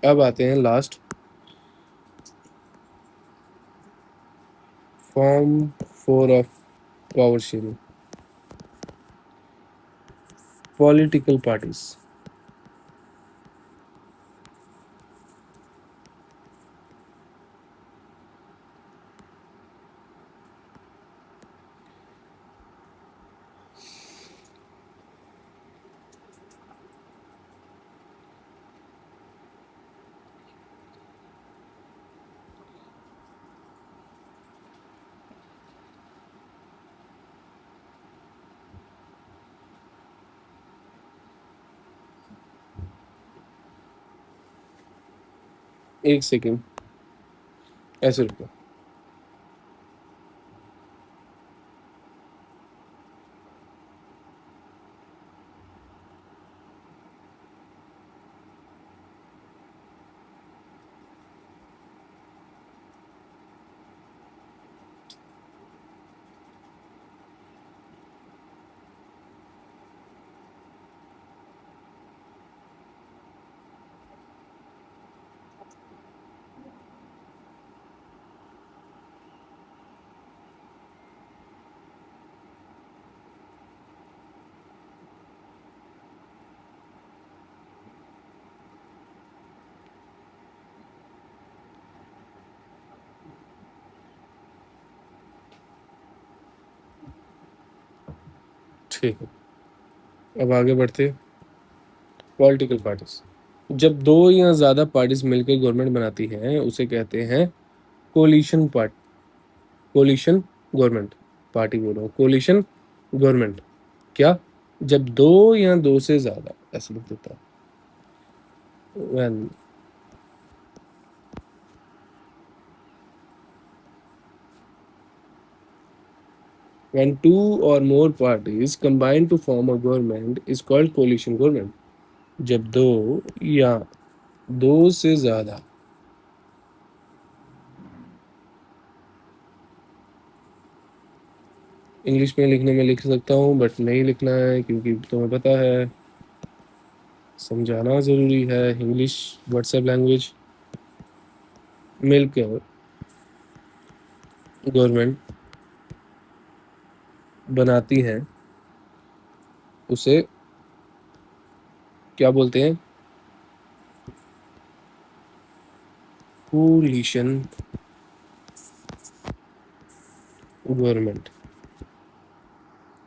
अब आते हैं last, form 4 of power sharing, political parties. एक सेकेंड, ऐसे रुको। ठीक है, अब आगे बढ़ते हैं। पॉलिटिकल पार्टीज, जब दो या ज्यादा पार्टीज मिलकर गवर्नमेंट बनाती हैं उसे कहते हैं coalition part, coalition government, party बोल रहा हूँ, कोलिशन गवर्नमेंट। क्या, जब दो या दो से ज्यादा, ऐसे लिख देता when when two or more parties combine to form a government is called coalition government। जब दो या 2 से ज़्यादा। इंग्लिश में लिखने में लिख सकता हूँ, बट नहीं लिखना है क्योंकि तुम्हें पता है समझाना ज़रूरी है। इंग्लिश व्हाट्सएप लैंग्वेज मिलकर गवर्नमेंट बनाती है, उसे क्या बोलते हैं? Coalition government.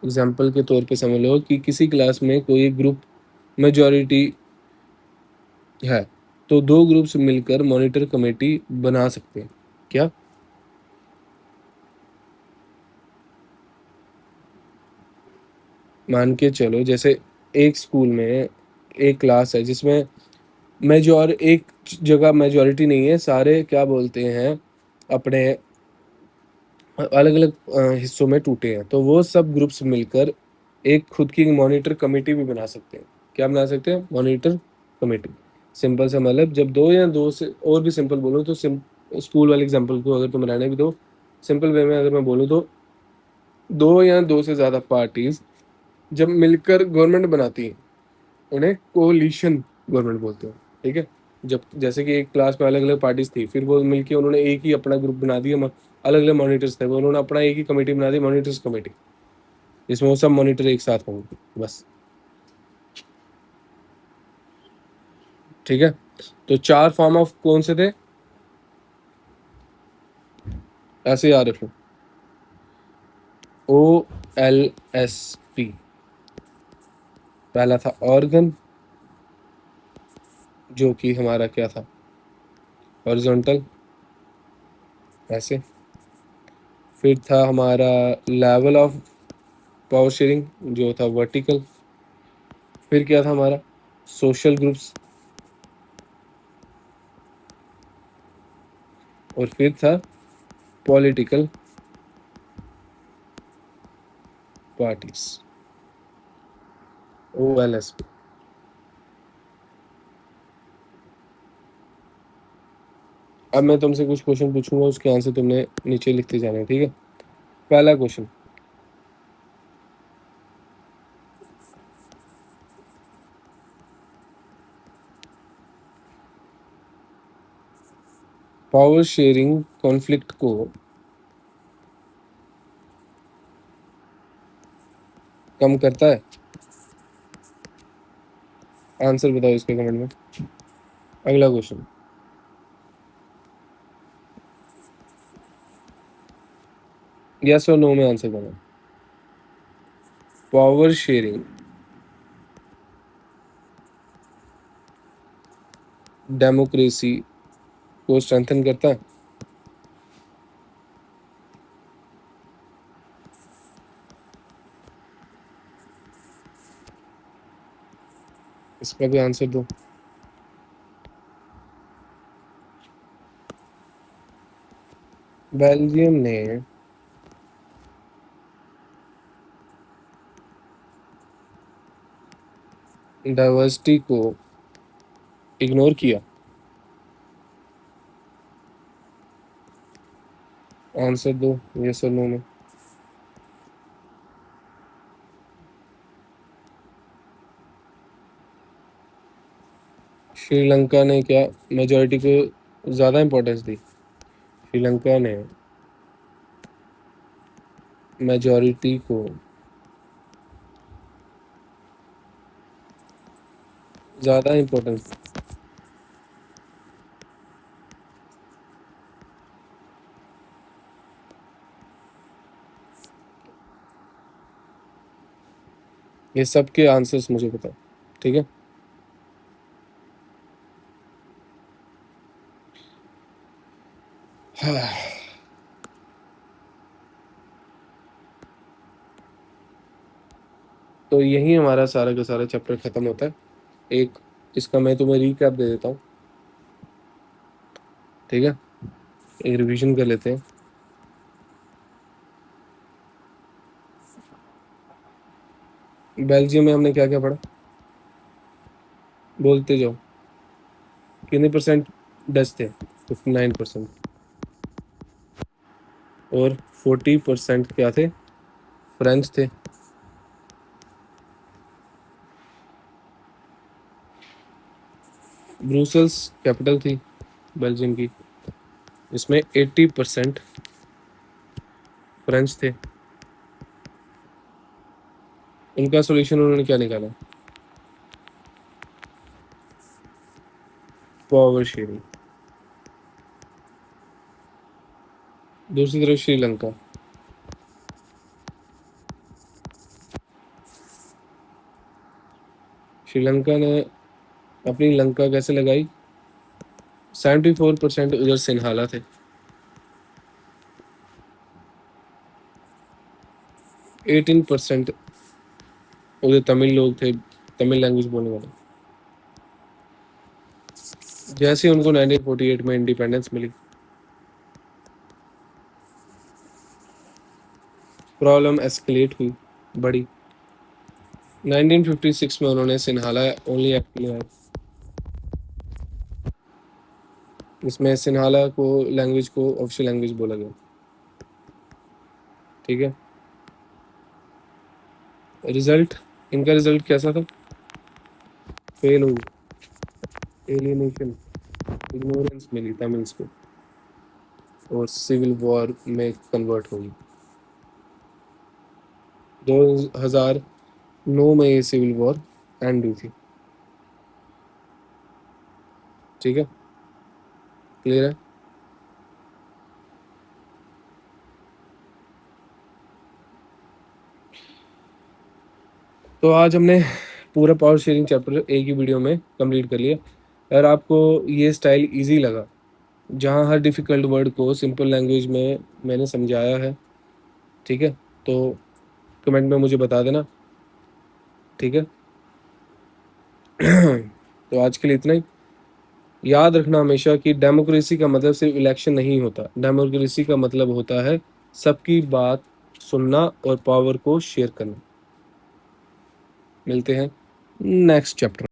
एग्जाम्पल के तौर पे समझ लो कि किसी क्लास में कोई ग्रुप मेजॉरिटी है, तो 2 ग्रुप्स मिलकर मॉनिटर कमेटी बना सकते हैं। क्या? मान के चलो जैसे एक स्कूल में एक क्लास है जिसमें एक जगह मेजॉरिटी नहीं है, सारे क्या बोलते हैं अपने अलग अलग हिस्सों में टूटे हैं, तो वो सब ग्रुप्स मिलकर एक खुद की मॉनिटर कमेटी भी बना सकते हैं। क्या बना सकते हैं? Monitor committee. सिंपल सा मतलब जब 2 या 2 से और भी सिंपल बोलूँ तो स्कूल वाले एग्जांपल को अगर तुम रहने भी दो, सिंपल वे में अगर मैं बोलूँ तो 2 या 2 से ज़्यादा पार्टीज जब मिलकर गवर्नमेंट बनाती हैं उन्हें कोलिशन गवर्नमेंट बोलते हैं। ठीक है? जब जैसे कि एक क्लास में अलग अलग पार्टीज थी, फिर वो मिलके उन्होंने एक ही अपना ग्रुप बना दिया, अलग अलग मॉनिटर्स थे, वो उन्होंने अपना एक ही कमेटी बना दी, मॉनिटर्स कमेटी, जिसमें वो सब मॉनिटर एक साथ होंगे बस। ठीक है? तो 4 फॉर्म ऑफ कौन से थे? ऐसे याद रखो। OLSP पहला था ऑर्गन, जो कि हमारा क्या था? हॉरिजॉन्टल, ऐसे। फिर था हमारा लेवल ऑफ पावर शेयरिंग, जो था वर्टिकल। फिर क्या था हमारा? Social groups. और फिर था पॉलिटिकल पार्टीज। OLSP। अब मैं तुमसे कुछ क्वेश्चन पूछूंगा, उसके आंसर तुमने नीचे लिखते जाने हैं, ठीक है? पहला क्वेश्चन, पावर शेयरिंग कॉन्फ्लिक्ट को कम करता है? आंसर बताओ इसके कमेंट में। अगला क्वेश्चन, यस और नो में आंसर देना। पावर शेयरिंग डेमोक्रेसी को स्ट्रेंथन करता है? इसका भी आंसर दो। बेल्जियम ने डाइवर्सिटी को इग्नोर किया? आंसर दो यस और नो में। श्रीलंका ने क्या मेजॉरिटी को ज़्यादा इंपॉर्टेंस दी? श्रीलंका ने मेजॉरिटी को ज़्यादा इंपॉर्टेंस। ये सब के आंसर्स मुझे बताओ, ठीक है? हाँ। तो यही हमारा सारा का सारा चैप्टर खत्म होता है। एक इसका मैं तुम्हें रीकैप दे देता हूँ, ठीक है? एक रिवीजन कर लेते हैं। बेल्जियम में हमने क्या क्या पढ़ा? बोलते जाओ। कितने परसेंट डच थे? 59%। और 40% क्या थे? फ्रेंच थे। ब्रुसेल्स कैपिटल थी बेल्जियम की, इसमें 80% फ्रेंच थे। उनका सॉल्यूशन उन्होंने क्या निकाला? Power sharing. दूसरी तरफ श्रीलंका, श्रीलंका ने अपनी लंका कैसे लगाई? 74% उधर सिन्हाला थे। 18% उधर तमिल लोग थे, तमिल लैंग्वेज बोलने वाले। जैसे उनको 1948 में इंडिपेंडेंस मिली, प्रॉब्लम एस्केलेट हुई, बड़ी। 1956 में उन्होंने सिन्हाला ओनली एक्ट लिया है। इसमें सिन्हाला को लैंग्वेज को ऑफिशियल लैंग्वेज बोला गया। ठीक है। रिजल्ट, इनका रिजल्ट कैसा था? फेल हो, एलियनेशन, इग्नोरेंस मिली तमिल्स को, और सिविल वॉर में कन्वर्ट होगी। 2009 में ये सिविल वॉर एंड हुई थी। ठीक है, क्लियर है? तो आज हमने पूरा पावर शेयरिंग चैप्टर एक ही वीडियो में कंप्लीट कर लिया। अगर आपको ये स्टाइल इजी लगा, जहाँ हर डिफ़िकल्ट वर्ड को सिंपल लैंग्वेज में मैंने समझाया है, ठीक है, तो कमेंट में मुझे बता देना। ठीक है। तो आज के लिए इतना ही। याद रखना हमेशा कि डेमोक्रेसी का मतलब सिर्फ इलेक्शन नहीं होता। डेमोक्रेसी का मतलब होता है सबकी बात सुनना और पावर को शेयर करना। मिलते हैं नेक्स्ट चैप्टर।